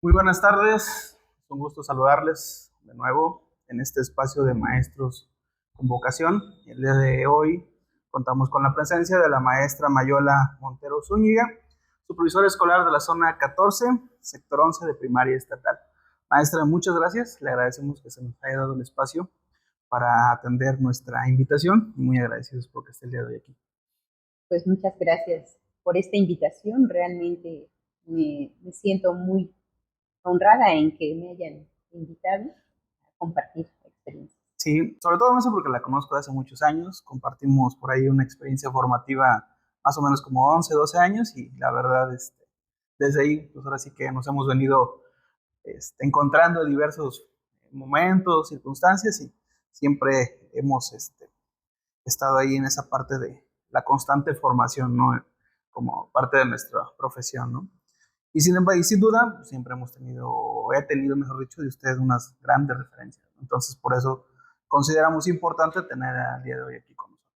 Muy buenas tardes, es un gusto saludarles de nuevo en este espacio de maestros con vocación. El día de hoy contamos con la presencia de la maestra Mayola Montero Zúñiga, supervisora escolar de la zona 14, sector 11 de primaria estatal. Maestra, muchas gracias, le agradecemos que se nos haya dado el espacio para atender nuestra invitación y muy agradecidos por que esté el día de hoy aquí. Pues muchas gracias por esta invitación. Realmente me siento muy honrada en que me hayan invitado a compartir experiencias. Sí, sobre todo eso porque la conozco de hace muchos años, compartimos por ahí una experiencia formativa más o menos como 11, 12 años y la verdad, desde ahí, pues ahora sí que nos hemos venido encontrando en diversos momentos, circunstancias y siempre hemos estado ahí en esa parte de la constante formación, ¿no? Como parte de nuestra profesión, ¿no? Y sin embargo, y sin duda, siempre hemos tenido, o he tenido, mejor dicho, de ustedes unas grandes referencias, ¿no? Entonces, por eso consideramos importante tener al día de hoy aquí con nosotros.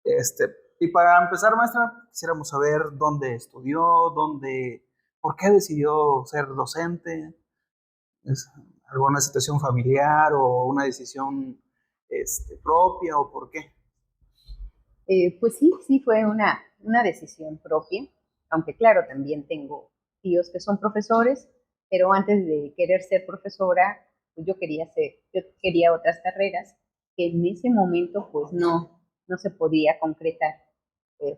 Este, y para empezar, maestra, quisiéramos saber dónde estudió, por qué decidió ser docente, ¿es alguna situación familiar o una decisión propia o por qué? Pues sí, sí fue una decisión propia, aunque claro, también tengo tíos que son profesores, pero antes de querer ser profesora, pues yo quería otras carreras que en ese momento pues no se podía concretar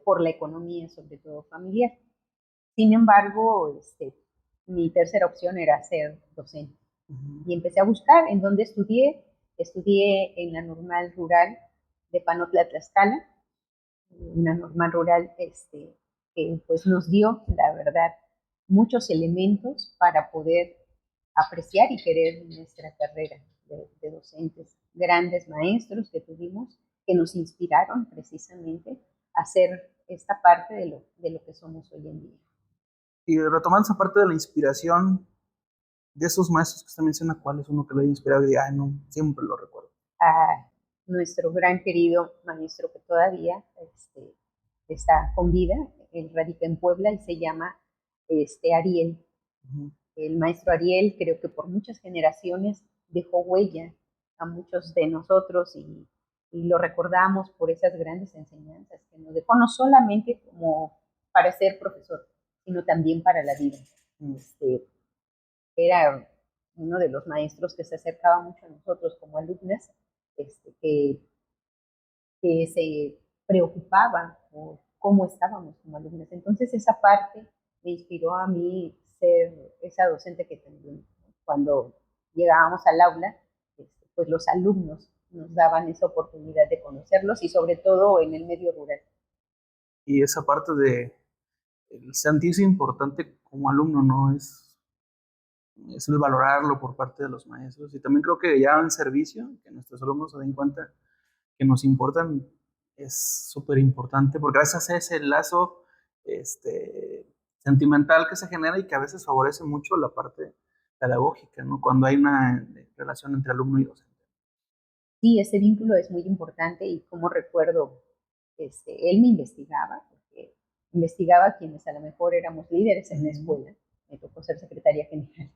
por la economía, sobre todo familiar. Sin embargo, mi tercera opción era ser docente. Y Ujú. empecé a buscar en dónde estudié. Estudié en la normal rural de Panotla, Tlaxcala, una normal rural que pues nos dio, la verdad, muchos elementos para poder apreciar y querer nuestra carrera de docentes. Grandes maestros que tuvimos que nos inspiraron precisamente a hacer esta parte de lo que somos hoy en día. Y retomando esa parte de la inspiración, de esos maestros que usted menciona, ¿cuál es uno que lo haya inspirado y diga, ay, no, siempre lo recuerdo? A nuestro gran querido maestro que todavía está con vida, él radica en Puebla y se llama Ariel. Ujú. El maestro Ariel creo que por muchas generaciones dejó huella a muchos de nosotros y lo recordamos por esas grandes enseñanzas que nos dejó, no solamente como para ser profesor, sino también para la vida. Este, Era uno de los maestros que se acercaba mucho a nosotros como alumnas, este, que, que se preocupaba por cómo estábamos como alumnas. Entonces esa parte me inspiró a mí ser esa docente que también cuando llegábamos al aula, pues los alumnos nos daban esa oportunidad de conocerlos y sobre todo en el medio rural. Y esa parte de el sentirse importante como alumno, ¿no? Es el valorarlo por parte de los maestros. Y también creo que ya en servicio, que nuestros alumnos se den cuenta que nos importan, es súper importante, porque gracias a ese lazo sentimental que se genera y que a veces favorece mucho la parte pedagógica, ¿no? Cuando hay una relación entre alumno y docente. Sí, ese vínculo es muy importante y como recuerdo, él me investigaba, porque investigaba quienes a lo mejor éramos líderes en la Ujú. escuela. Me tocó ser secretaria general.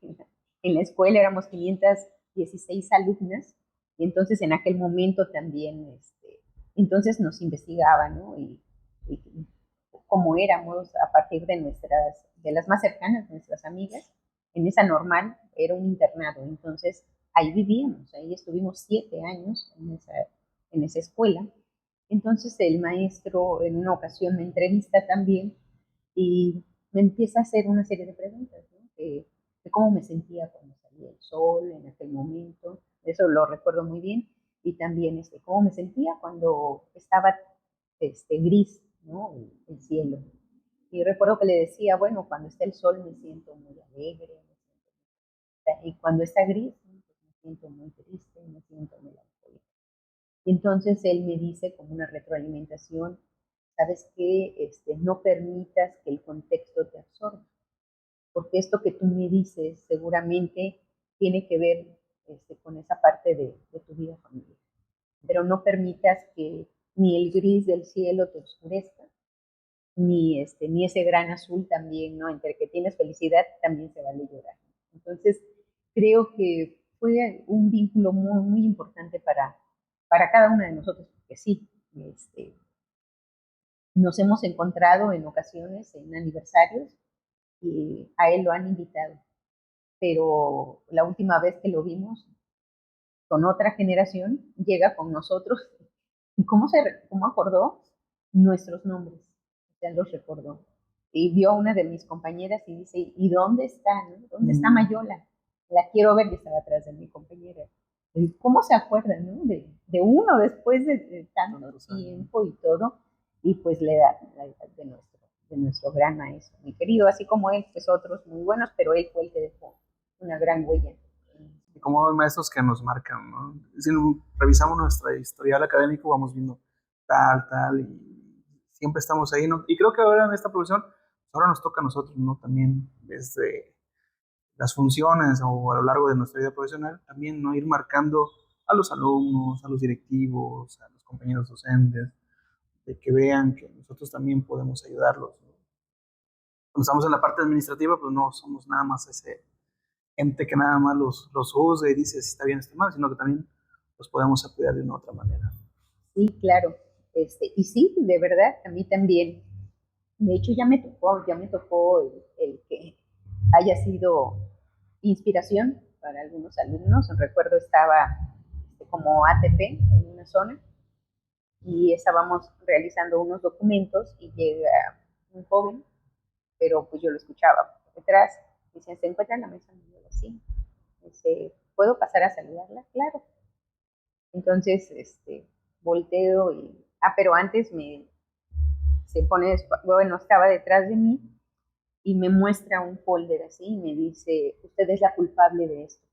En la escuela éramos 516 alumnas y entonces en aquel momento también, entonces nos investigaba, ¿no? Y cómo éramos a partir de las más cercanas, nuestras amigas. En esa normal era un internado, entonces ahí vivíamos, ahí estuvimos 7 años en esa escuela. Entonces el maestro en una ocasión me entrevista también y me empieza a hacer una serie de preguntas, ¿no? De cómo me sentía cuando salía el sol en aquel momento, eso lo recuerdo muy bien, y también cómo me sentía cuando estaba gris, ¿no? El cielo. Y recuerdo que le decía, bueno, cuando está el sol me siento muy alegre, y cuando está gris, pues me siento muy triste, me siento melancólica. Y entonces él me dice como una retroalimentación, ¿sabes qué? No permitas que el contexto te absorba, porque esto que tú me dices seguramente tiene que ver con esa parte de tu vida familiar, pero no permitas que ni el gris del cielo te oscurezca, ni ese gran azul también, ¿no? Entre que tienes felicidad, también se vale llorar. Entonces, creo que fue un vínculo muy, muy importante para cada una de nosotros, porque sí, nos hemos encontrado en ocasiones, en aniversarios, y a él lo han invitado, pero la última vez que lo vimos con otra generación, llega con nosotros, y cómo acordó nuestros nombres, o sea, los recordó. Y vio a una de mis compañeras y dice, ¿y dónde está? ¿No? ¿Dónde está Mayola? La quiero ver, y estaba atrás de mi compañera. Y cómo se acuerda, ¿no? De uno después de tanto tiempo y todo, y pues le da la edad de nuestro gran maestro, mi querido, así como él, pues otros muy buenos, pero él fue el que dejó una gran huella. Y como hay maestros que nos marcan, ¿no? Si revisamos nuestra historial académico, vamos viendo tal, y siempre estamos ahí, ¿no? Y creo que ahora en esta profesión, ahora nos toca a nosotros, ¿no? También desde las funciones o a lo largo de nuestra vida profesional, también, ¿no? Ir marcando a los alumnos, a los directivos, a los compañeros docentes, de que vean que nosotros también podemos ayudarlos, ¿no? Cuando estamos en la parte administrativa, pues no somos nada más ese ente que nada más los juzga y dice si está bien o está mal, sino que también los podemos apoyar de una otra manera. Sí, claro. Y sí, de verdad, a mí también. De hecho, ya me tocó el que haya sido inspiración para algunos alumnos. Recuerdo estaba como ATP en una zona y estábamos realizando unos documentos y llega un joven, pero pues yo lo escuchaba por detrás. Dice, ¿se encuentra en la mesa? Y yo, sí. Dice, ¿puedo pasar a saludarla? Claro. Entonces, volteo y, pero antes se pone, bueno, estaba detrás de mí y me muestra un folder así y me dice, usted es la culpable de esto.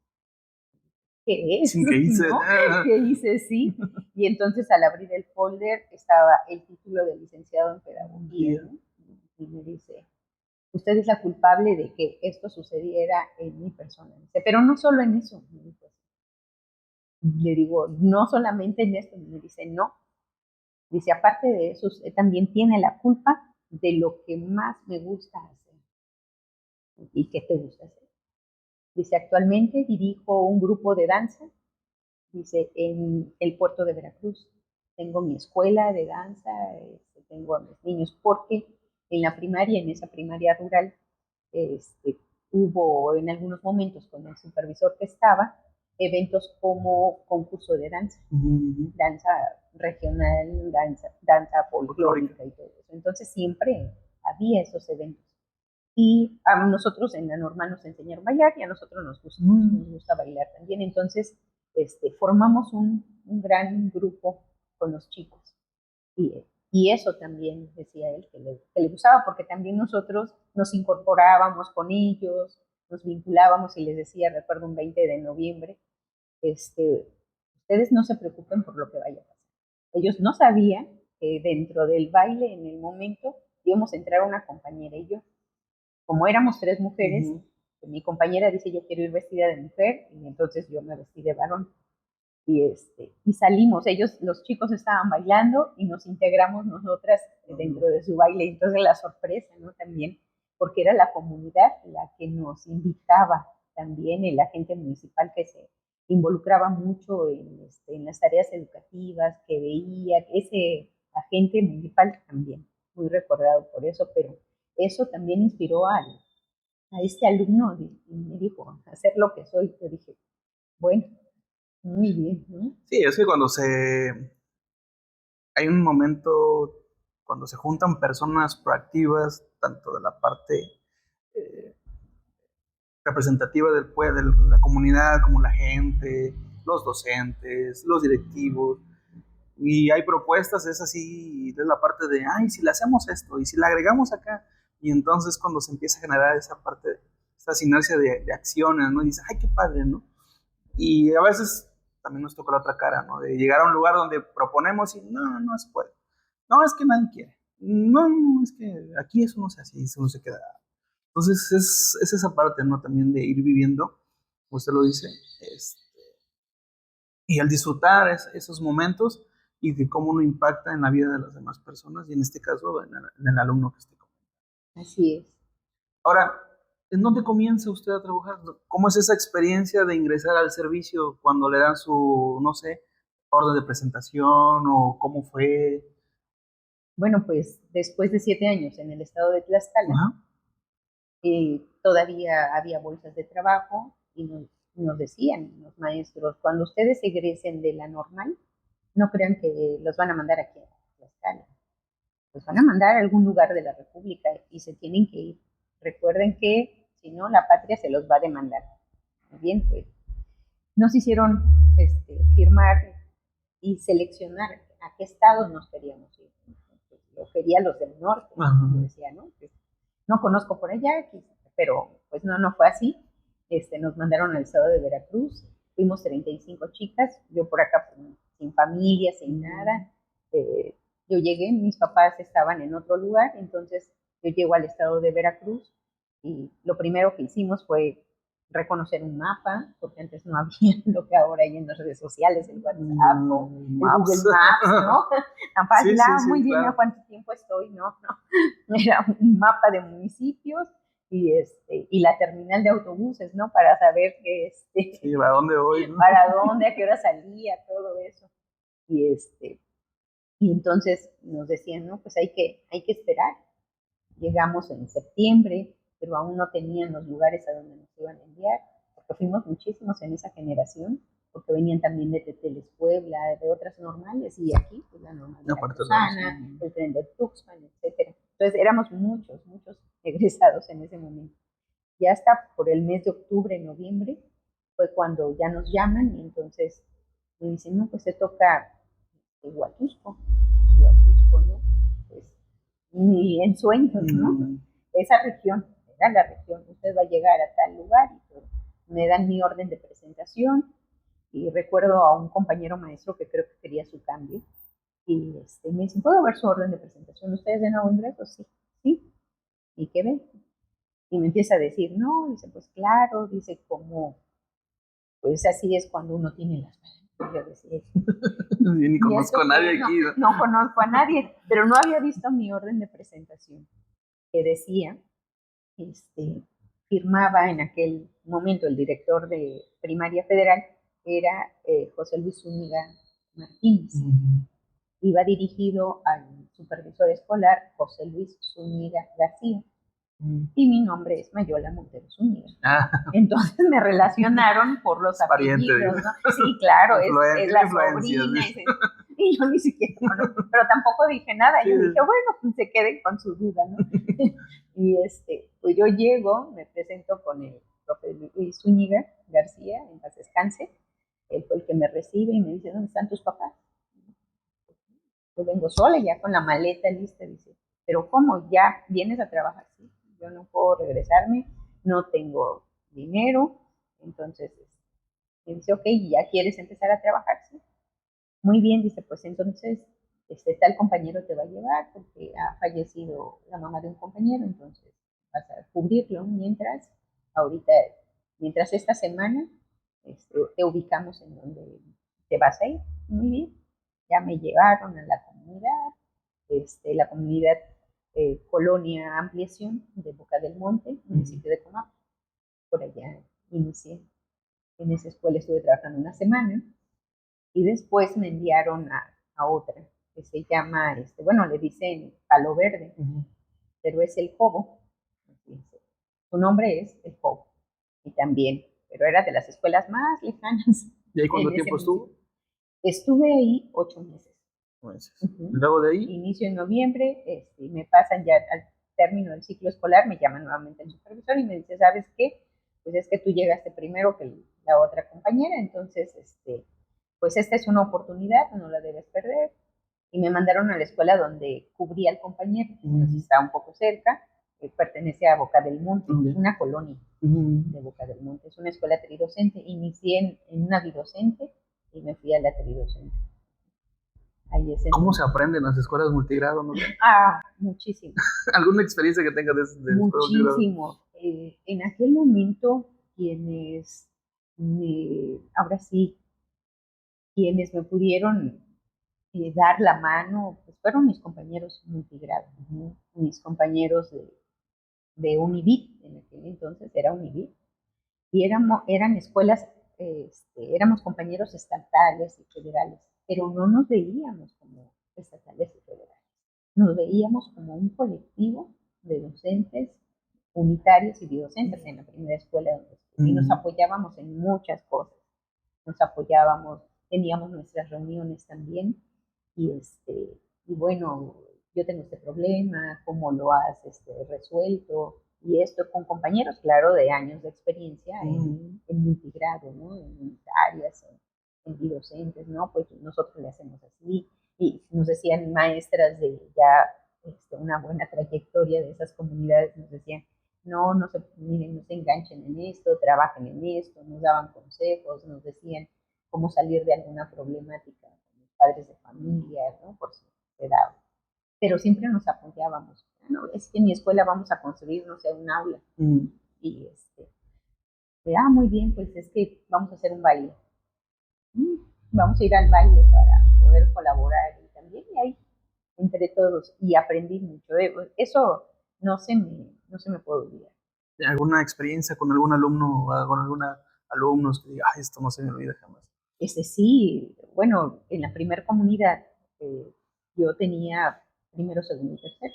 ¿Qué es? Sin que hice, ¿No? ¿Qué hice? Sí. Y entonces al abrir el folder estaba el título de licenciado en pedagogía, ¿no? Y me dice, usted es la culpable de que esto sucediera en mi persona. Dice, pero no solo en eso. Me dijo, le digo, no solamente en esto. Me dice, no. Dice, aparte de eso, usted también tiene la culpa de lo que más me gusta hacer. ¿Y qué te gusta hacer? Dice, actualmente dirijo un grupo de danza, dice, en el puerto de Veracruz. Tengo mi escuela de danza, tengo a mis niños, porque en la primaria, en esa primaria rural, este, hubo en algunos momentos con el supervisor que estaba, eventos como concurso de danza, danza regional, danza folclórica y todo eso. Entonces siempre había esos eventos. Y a nosotros en la normal nos enseñaron a bailar y a nosotros nos gusta bailar también. Entonces, formamos un gran grupo con los chicos. Y eso también decía él que le gustaba, porque también nosotros nos incorporábamos con ellos, nos vinculábamos y les decía, recuerdo un 20 de noviembre, ustedes no se preocupen por lo que vaya a pasar. Ellos no sabían que dentro del baile, en el momento, íbamos a entrar una compañera y yo. Como éramos tres mujeres, mi compañera dice, yo quiero ir vestida de mujer, y entonces yo me vestí de varón. Y salimos, los chicos estaban bailando y nos integramos nosotras dentro de su baile. Entonces la sorpresa, ¿no? También, porque era la comunidad la que nos invitaba también, el agente municipal que se involucraba mucho en las tareas educativas, que veía, ese agente municipal también, muy recordado por eso, pero eso también inspiró a este alumno y me dijo, hacer lo que soy. Yo dije, bueno, muy bien, ¿no? Sí, es que hay un momento cuando se juntan personas proactivas, tanto de la parte eh, representativa del pueblo, de la comunidad, como la gente, los docentes, los directivos, y hay propuestas, es así, de la parte de, ay, si le hacemos esto, y si le agregamos acá, y entonces cuando se empieza a generar esa parte, esta sinergia de acciones, ¿no? Y dices, ay, qué padre, ¿no? Y a veces también nos toca la otra cara, ¿no? De llegar a un lugar donde proponemos y no se puede. No, es que nadie quiere. No, es que aquí eso no se hace, eso no se queda. Entonces es esa parte, ¿no? También de ir viviendo, como usted lo dice, y al disfrutar esos momentos, y de cómo uno impacta en la vida de las demás personas y en este caso en el alumno que esté con. Así es. Ahora, ¿en dónde comienza usted a trabajar? ¿Cómo es esa experiencia de ingresar al servicio cuando le dan su, no sé, orden de presentación o cómo fue? Bueno, pues después de 7 años en el estado de Tlaxcala, Ajá. todavía había bolsas de trabajo y nos decían los maestros, cuando ustedes egresen de la normal, no crean que los van a mandar aquí a Tlaxcala, los van a mandar a algún lugar de la República y se tienen que ir. Recuerden que si no, la patria se los va a demandar. Bien, pues nos hicieron firmar y seleccionar a qué estados nos queríamos ir. Yo quería los del norte. Yo decía, ¿no? Pues, no conozco por allá, pero pues no fue así. Nos mandaron al estado de Veracruz, fuimos 35 chicas, yo por acá pues, sin familia, sin nada. Yo llegué, mis papás estaban en otro lugar, entonces yo llego al estado de Veracruz y lo primero que hicimos fue reconocer un mapa, porque antes no había lo que ahora hay en las redes sociales, el WhatsApp o el Google Maps, ¿no? Tan fácil, Sí, muy bien, claro. ¿a cuánto tiempo estoy? No. Era un mapa de municipios y la terminal de autobuses, ¿no? Para saber que sí, ¿para dónde voy? ¿No? para dónde, a qué hora salía, todo eso. Y y entonces nos decían, no, pues hay que esperar. Llegamos en septiembre, pero aún no tenían los lugares a donde nos iban a enviar, porque fuimos muchísimos en esa generación, porque venían también de Teteles Puebla, de otras normales, y aquí, pues la normal veracruzana, el tren de Tuxpan, etcétera. Entonces éramos muchos egresados en ese momento. Ya hasta por el mes de octubre, noviembre, fue cuando ya nos llaman y entonces me dicen, no, pues te toca Huatusco, ¿no? Pues, ni en sueños, ¿no? Esa región, era la región, usted va a llegar a tal lugar y todo. Me dan mi orden de presentación y recuerdo a un compañero maestro que creo que quería su cambio y me dicen, ¿puedo ver su orden de presentación? ¿Ustedes de nuevo ingreso? Sí, sí. ¿Y qué ven? Y me empieza a decir, no, dice, pues claro, dice, como, pues así es cuando uno tiene las palabras. Yo decía, ni conozco a nadie aquí. No conozco a nadie, pero no había visto mi orden de presentación que decía, firmaba en aquel momento el director de primaria federal, era José Luis Zúñiga Martínez. Iba dirigido al supervisor escolar José Luis Zúñiga García. Y mi nombre es Mayola Montero Zúñiga. Entonces me relacionaron por los apellidos, ¿no? Sí, claro, es la sobrina. Y yo ni siquiera, pero tampoco dije nada. Yo dije, bueno, pues se queden con su duda, ¿no? Y pues yo llego, me presento con el profe Luis Zúñiga García, en paz descanse. Él fue el que me recibe y me dice, ¿dónde están tus papás? Yo vengo sola, ya con la maleta lista, dice, pero ¿cómo? ¿Ya vienes a trabajar? Sí, yo no puedo regresarme, no tengo dinero, entonces me dice, ok, ¿ya quieres empezar a trabajar? Sí. Muy bien, dice, pues entonces tal compañero te va a llevar porque ha fallecido la mamá de un compañero, entonces vas a cubrirlo ahorita, mientras esta semana te ubicamos en donde te vas a ir. Muy bien, ya me llevaron a la comunidad, la comunidad Colonia Ampliación de Boca del Monte, municipio de Comapa. Por allá inicié. En esa escuela estuve trabajando una semana y después me enviaron a otra que se llama, bueno, le dicen Palo Verde, pero es el Cobo. Su nombre es el Cobo. Y también, pero era de las escuelas más lejanas. ¿Y ahí cuánto tiempo estuvo? Estuve ahí 8 meses. Luego de ahí. Inicio en noviembre, me pasan ya al término del ciclo escolar, me llama nuevamente el supervisor y me dice, ¿sabes qué? Pues es que tú llegaste primero que la otra compañera, entonces, pues esta es una oportunidad, no la debes perder. Y me mandaron a la escuela donde cubría al compañero, entonces está un poco cerca, pertenece a Boca del Monte, una colonia de Boca del Monte, es una escuela tridocente. Inicié en una bidocente y me fui a la tridocente. ¿Cómo se aprende en las escuelas multigrado? ¿No? Muchísimo. ¿Alguna experiencia que tengas de muchísimo? En aquel momento, ahora sí, quienes me pudieron dar la mano, pues fueron mis compañeros multigrado, mis compañeros de Univit, en aquel entonces era Univit, y eran escuelas, éramos compañeros estatales y federales, pero no nos veíamos como estatales y federales, nos veíamos como un colectivo de docentes unitarios y bidocentes en la primera escuela donde estuve, y nos apoyábamos en muchas cosas, nos apoyábamos, teníamos nuestras reuniones también, y y bueno, yo tengo este problema, ¿cómo lo has resuelto? Y esto con compañeros, claro, de años de experiencia en multigrado, ¿no? En unitarias, en bidocentes, ¿no? Pues nosotros le hacemos así. Y nos decían maestras de ya una buena trayectoria de esas comunidades, nos decían, no, no se, miren, no se enganchen en esto, trabajen en esto, nos daban consejos, nos decían cómo salir de alguna problemática con los padres de familia, ¿no? Por si se daba. Pero siempre nos apoyábamos. ¿No? Es que en mi escuela vamos a construir, no sé, un aula. Y muy bien, pues es que vamos a hacer un baile. Vamos a ir al baile para poder colaborar y también y ahí entre todos y aprendí mucho. Eso no se me puede olvidar. ¿Alguna experiencia con algún alumno o con alguna alumnos que diga, "Ay, esto no se me olvida jamás"? Sí, bueno, en la primera comunidad yo tenía primero, segundo y tercero.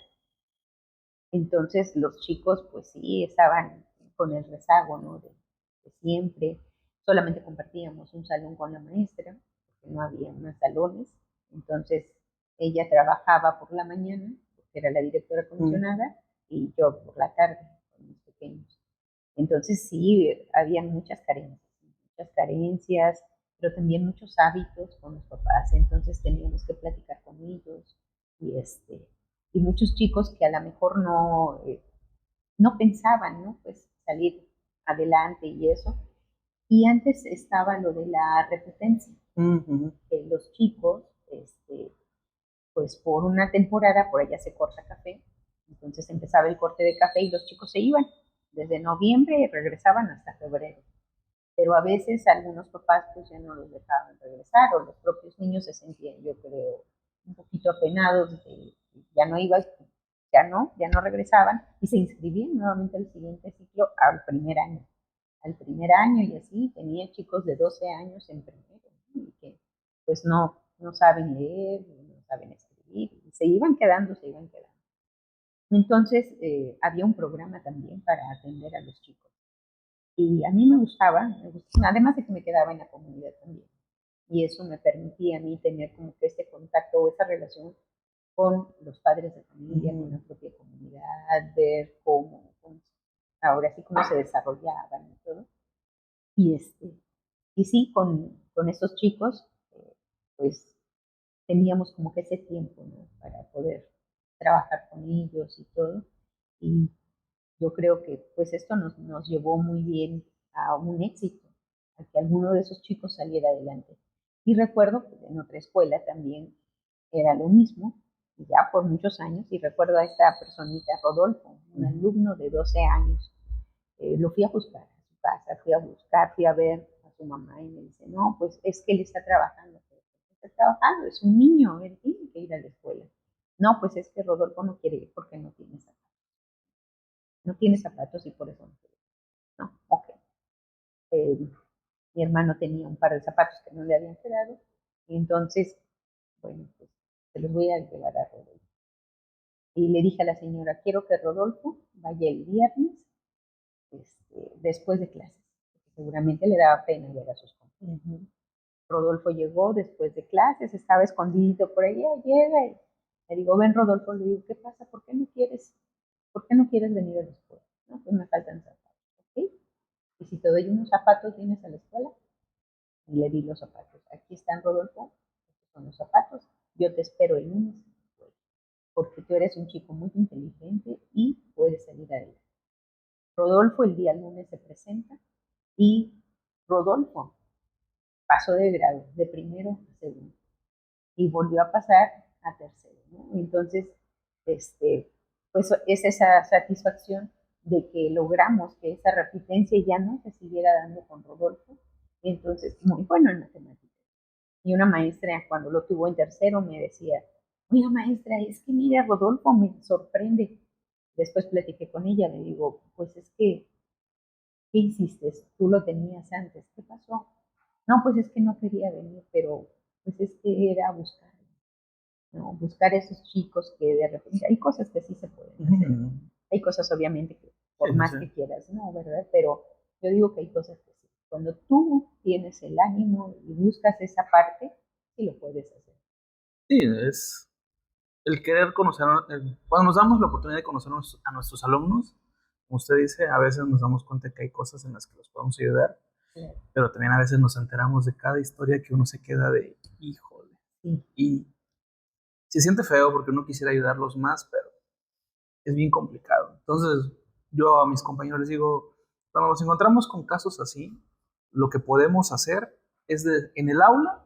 Entonces los chicos pues sí estaban con el rezago, ¿no? De siempre. Solamente compartíamos un salón con la maestra, porque no había más salones. Entonces ella trabajaba por la mañana, porque era la directora comisionada, y yo por la tarde con mis pequeños. Entonces sí, había muchas carencias, pero también muchos hábitos con los papás. Entonces teníamos que platicar con ellos y y muchos chicos que a lo mejor no pensaban, ¿no? Pues salir adelante y eso. Y antes estaba lo de la repetencia, que los chicos, pues por una temporada, por allá se corta café, entonces empezaba el corte de café y los chicos se iban. Desde noviembre regresaban hasta febrero. Pero a veces algunos papás pues ya no los dejaban regresar o los propios niños se sentían, yo creo, un poquito apenados de ya no iba, ya no regresaban y se inscribían nuevamente al siguiente ciclo al primer año y así tenía chicos de 12 años en primero, ¿no? Y que pues no saben leer, no saben escribir, y se iban quedando, se iban quedando. Entonces había un programa también para atender a los chicos. Y a mí además de que me quedaba en la comunidad también. Y eso me permitía a mí tener como que este contacto o esa relación con los padres de familia, con la propia comunidad, ver ahora sí cómo se desarrollaban y todo. Y, y sí, con estos chicos, pues teníamos como que ese tiempo, ¿no? Para poder trabajar con ellos y todo. Y yo creo que pues esto nos llevó muy bien a un éxito, a que alguno de esos chicos saliera adelante. Y recuerdo que en otra escuela también era lo mismo, y ya por muchos años, y recuerdo a esta personita, Rodolfo, un alumno de 12 años, lo fui a buscar a su casa, fui a ver a su mamá y me dice, no, pues es que él está trabajando, está trabajando, es un niño, él tiene que ir a la escuela. No, pues es que Rodolfo no quiere ir porque no tiene zapatos. No tiene zapatos y por eso no quiere ir. No, ok. Eh, Mi hermano tenía un par de zapatos que no le habían quedado y entonces, bueno, pues se los voy a llevar a Rodolfo. Y le dije a la señora, quiero que Rodolfo vaya el viernes después de clases, porque seguramente le daba pena ver a sus compañeros. Rodolfo llegó después de clases, estaba escondido por allá, llega y le digo, ven Rodolfo, le digo, ¿qué pasa? Por qué no quieres venir a la escuela? No, pues me faltan zapatos, ¿ok? Y si te doy unos zapatos, vienes a la escuela. Y le di los zapatos. Aquí están, Rodolfo, estos son los zapatos. Yo te espero el lunes, porque tú eres un chico muy inteligente y puedes salir adelante. Rodolfo el día lunes se presenta y Rodolfo pasó de grado, de primero a segundo, y volvió a pasar a tercero, ¿no? Entonces, pues es esa satisfacción de que logramos que esa repitencia ya no se siguiera dando con Rodolfo, y entonces muy bueno en matemáticas. Y una maestra, cuando lo tuvo en tercero, me decía, oiga maestra, es que mira, Rodolfo me sorprende. Después platiqué con ella, le digo, pues es que, ¿qué hiciste? Tú lo tenías antes, ¿qué pasó? No, pues es que no quería venir, pero pues es que era buscar, ¿no? Buscar esos chicos que de repente, hay cosas que sí se pueden hacer, hay cosas obviamente que Sí, por sí, más sí. que quieras, ¿no? ¿Verdad? Pero yo digo que hay cosas que sí. Cuando tú tienes el ánimo y buscas esa parte, sí lo puedes hacer. Sí, es el querer conocer, cuando nos damos la oportunidad de conocer a nuestros alumnos, como usted dice, a veces nos damos cuenta que hay cosas en las que los podemos ayudar, Claro. pero también a veces nos enteramos de cada historia que uno se queda de, híjole, Sí, y se siente feo porque uno quisiera ayudarlos más, pero es bien complicado. Entonces, yo a mis compañeros les digo, cuando nos encontramos con casos así, lo que podemos hacer es en el aula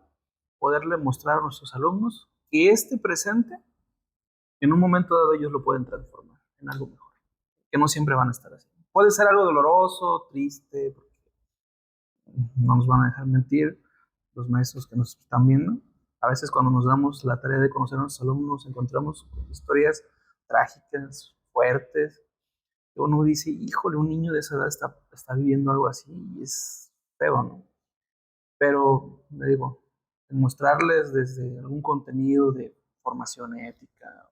poderle mostrar a nuestros alumnos que este presente, en un momento dado, ellos lo pueden transformar en algo mejor, que no siempre van a estar así. Puede ser algo doloroso, triste, porque no nos van a dejar mentir los maestros que nos están viendo. A veces cuando nos damos la tarea de conocer a nuestros alumnos, encontramos historias trágicas, fuertes, que uno dice, híjole, un niño de esa edad está viviendo algo así y es feo, ¿no? Pero, le digo, mostrarles desde algún contenido de formación ética,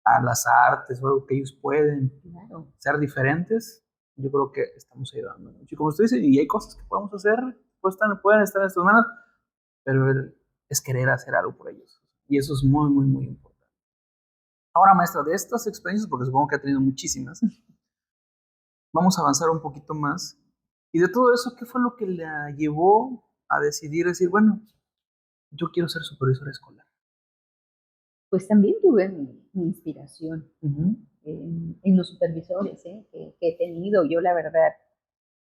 a las artes o algo que ellos pueden claro. ser diferentes, yo creo que estamos ayudando mucho. Y como usted dice, y hay cosas que podemos hacer, pues pueden estar en nuestras manos, pero es querer hacer algo por ellos. Y eso es muy, muy, muy importante. Ahora, maestra, de estas experiencias, porque supongo que ha tenido muchísimas, vamos a avanzar un poquito más. Y de todo eso, ¿qué fue lo que la llevó a decidir decir, bueno, yo quiero ser supervisora escolar? Pues también tuve mi inspiración Ujú. en los supervisores que he tenido. Yo, la verdad,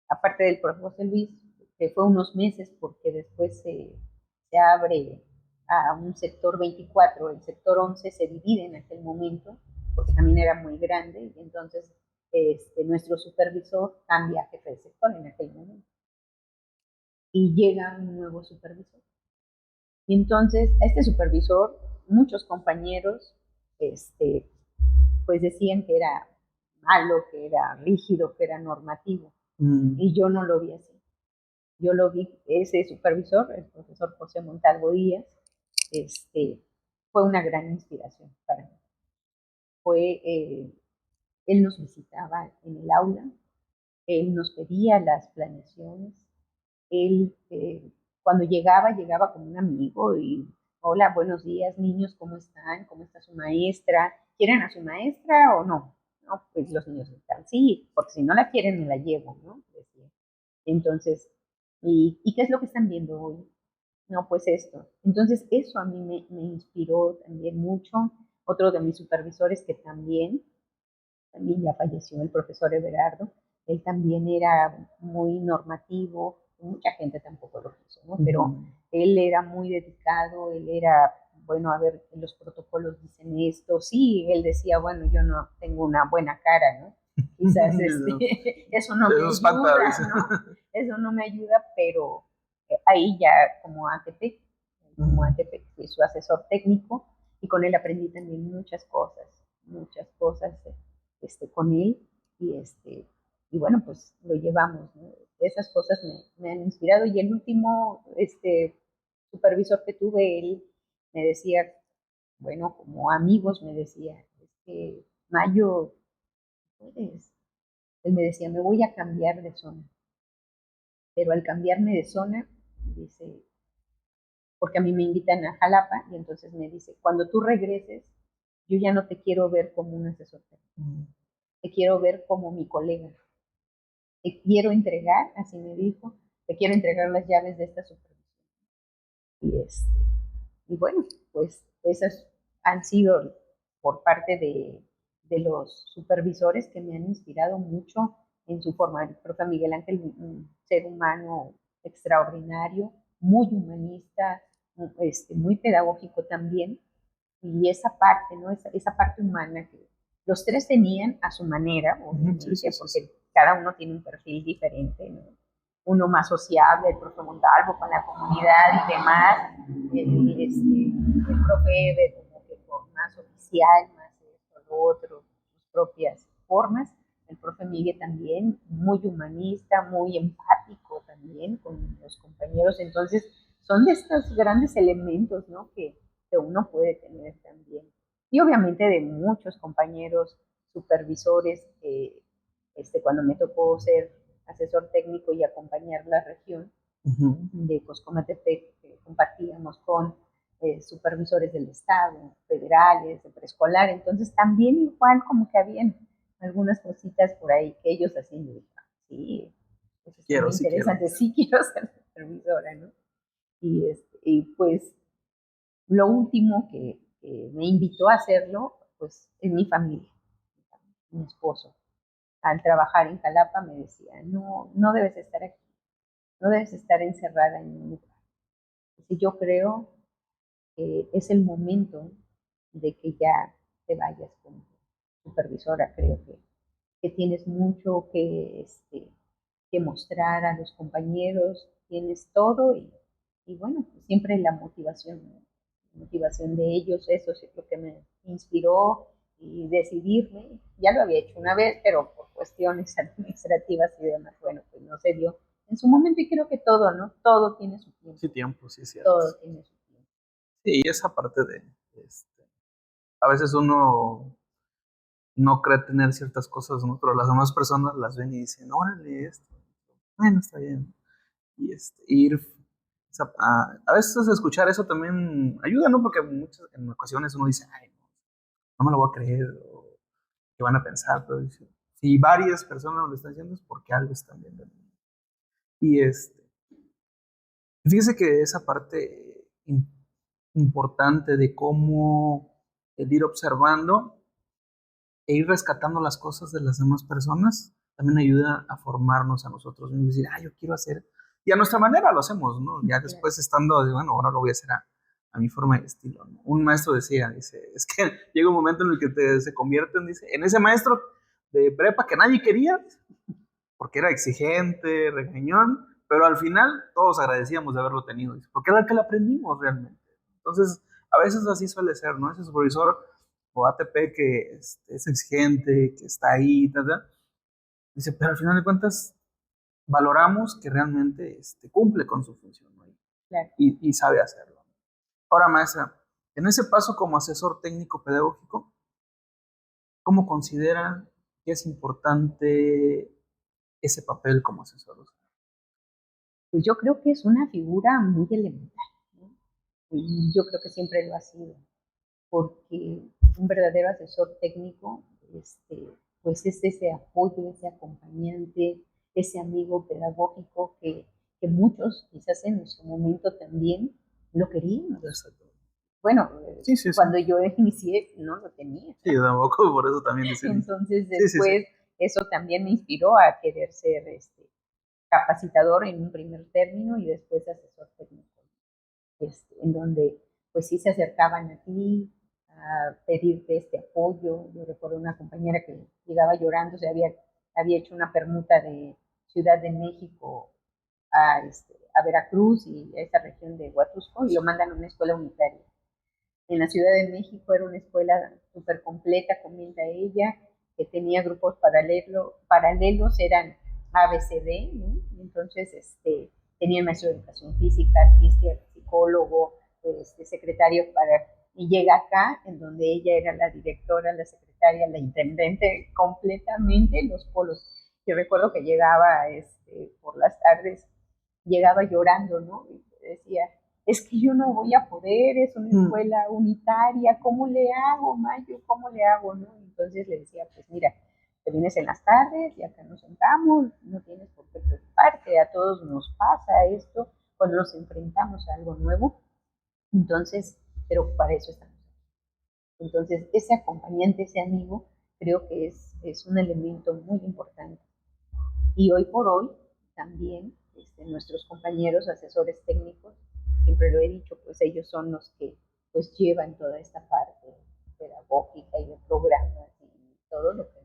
aparte del profe José Luis, que fue unos meses porque después se abre a un sector 24, el sector 11 se divide en aquel momento, porque también era muy grande, y entonces nuestro supervisor cambia a jefe de sector en aquel momento, y llega un nuevo supervisor. Y entonces a este supervisor, muchos compañeros, este, pues decían que era malo, que era rígido, que era normativo, Mm, y yo no lo vi así. Yo lo vi, ese supervisor, el profesor José Montalvo Díaz, este, fue una gran inspiración para mí. Él nos visitaba en el aula, él nos pedía las planeaciones, él cuando llegaba como un amigo y, hola, buenos días niños, ¿cómo están? ¿Cómo está su maestra? ¿Quieren a su maestra o no? No, pues los niños están, sí, porque si no la quieren me la llevo, ¿no? Decía. Entonces, ¿y qué es lo que están viendo hoy? No, pues esto. Entonces, eso a mí me inspiró también mucho. Otro de mis supervisores que también ya falleció, el profesor Everardo, él también era muy normativo, mucha gente tampoco lo quiso, ¿no? Pero ujú. él era muy dedicado, él era, bueno, a ver, los protocolos dicen esto, sí, él decía, bueno, yo no tengo una buena cara, ¿no? Quizás eso no me Eso es falta, ayuda, dice. ¿no? Eso no me ayuda, pero ahí ya como Ujú. ATP, fui su asesor técnico y con él aprendí también muchas cosas con él y, y bueno, pues lo llevamos, ¿no? Esas cosas me han inspirado y el último supervisor que tuve, él me decía, bueno, como amigos me decía, es que Mayo, puedes, él me decía, me voy a cambiar de zona, pero al cambiarme de zona, dice, porque a mí me invitan a Jalapa y entonces me dice, cuando tú regreses, yo ya no te quiero ver como un asesor técnico, te quiero ver como mi colega, te quiero entregar, así me dijo, te quiero entregar las llaves de esta supervisión. Y, y bueno, pues esas han sido por parte de los supervisores que me han inspirado mucho en su forma. El profe Miguel Ángel, un ser humano extraordinario, muy humanista, muy pedagógico también, y esa parte, ¿no? Esa parte humana que los tres tenían a su manera, Ujú, sí, sí, obviamente, sí, sí. porque cada uno tiene un perfil diferente, ¿no? uno más sociable, el profe Montalvo con la comunidad y demás, el profe Eber como que más oficial, más esto, lo otro, sus propias formas, el profe Miguel también, muy humanista, muy empático también con los compañeros, entonces son de estos grandes elementos, ¿no? Que uno puede tener también. Y obviamente de muchos compañeros supervisores, cuando me tocó ser asesor técnico y acompañar la región de Coscomatepec, que compartíamos con supervisores del Estado, federales, de preescolar, entonces también igual como que habían algunas cositas por ahí que ellos hacían, y dije, sí, eso está Quiero, muy sí quiero. interesante, sí quiero ser supervisora, ¿no? Y pues lo último que me invitó a hacerlo, pues es mi familia, mi esposo. Al trabajar en Calapa me decía, no, no debes estar aquí, no debes estar encerrada en un lugar. Así yo creo que es el momento de que ya te vayas como supervisora, creo que tienes mucho que mostrar a los compañeros, tienes todo y bueno, siempre la motivación, ¿no? La motivación de ellos, eso es lo que me inspiró y decidirme, ya lo había hecho una vez, pero por cuestiones administrativas y demás, bueno, pues no se dio en su momento y creo que todo, ¿no? Todo tiene su Sí, tiempo, tiempo, sí, es cierto. todo tiene su tiempo. Sí, y esa parte a veces uno no cree tener ciertas cosas, ¿no? Pero las demás personas las ven y dicen, órale, esto, bueno, está bien. Ir, a veces escuchar eso también ayuda, ¿no? Porque en ocasiones uno dice, ay, no, no me lo voy a creer, o qué van a pensar, pero dice, si varias personas lo están diciendo es porque algo están viendo. Y fíjese que esa parte importante de cómo el ir observando e ir rescatando las cosas de las demás personas también ayuda a formarnos a nosotros mismos, decir, ah, yo quiero hacer, y a nuestra manera lo hacemos, ¿no? Ya Claro. después estando, bueno, ahora lo voy a hacer a mi forma y estilo, ¿no? Un maestro decía, dice, es que llega un momento en el que se convierten, dice, en ese maestro de prepa que nadie quería, porque era exigente, regañón, pero al final todos agradecíamos de haberlo tenido, dice, porque era el que le aprendimos realmente. Entonces, a veces así suele ser, ¿no? Ese supervisor o ATP que es exigente, que está ahí, tal. Dice, pero al final de cuentas valoramos que realmente cumple con su función, ¿no? Claro. Y sabe hacerlo. Ahora, maestra, en ese paso como asesor técnico pedagógico, ¿cómo considera que es importante ese papel como asesor? Pues yo creo que es una figura muy elemental, ¿no? Y yo creo que siempre lo ha sido, porque un verdadero asesor técnico, pues es ese apoyo, ese acompañante, ese amigo pedagógico que muchos quizás en su momento también lo queríamos. Exacto. Bueno, Sí, sí, sí. cuando yo inicié no lo tenía. Sí, tampoco por eso también dice. Entonces Sí, sí, sí. después eso también me inspiró a querer ser capacitador en un primer término y después asesor técnico, en donde pues sí se acercaban a ti a pedirte este apoyo. Yo recuerdo una compañera que llegaba llorando, había hecho una permuta de Ciudad de México a Veracruz y a esa región de Huatusco y lo mandan a una escuela unitaria. En la Ciudad de México era una escuela súper completa, comenta ella, que tenía grupos paralelos eran ABCD, ¿no? Entonces, tenía maestro de educación física, artista, psicólogo, secretario y llega acá, en donde ella era la directora, la secretaria, la intendente, completamente los polos. Yo recuerdo que llegaba por las tardes, llegaba llorando, ¿no? Y decía, es que yo no voy a poder, es una escuela unitaria, ¿cómo le hago, Mayo? ¿Cómo le hago? ¿No? Entonces le decía, pues mira, te vienes en las tardes y acá nos sentamos, no tienes por qué preocuparte, a todos nos pasa esto cuando nos enfrentamos a algo nuevo, entonces, pero para eso estamos. Entonces, ese acompañante, ese amigo, creo que es un elemento muy importante. Y hoy por hoy también nuestros compañeros asesores técnicos, siempre lo he dicho, pues ellos son los que pues llevan toda esta parte pedagógica y de programas y todo lo que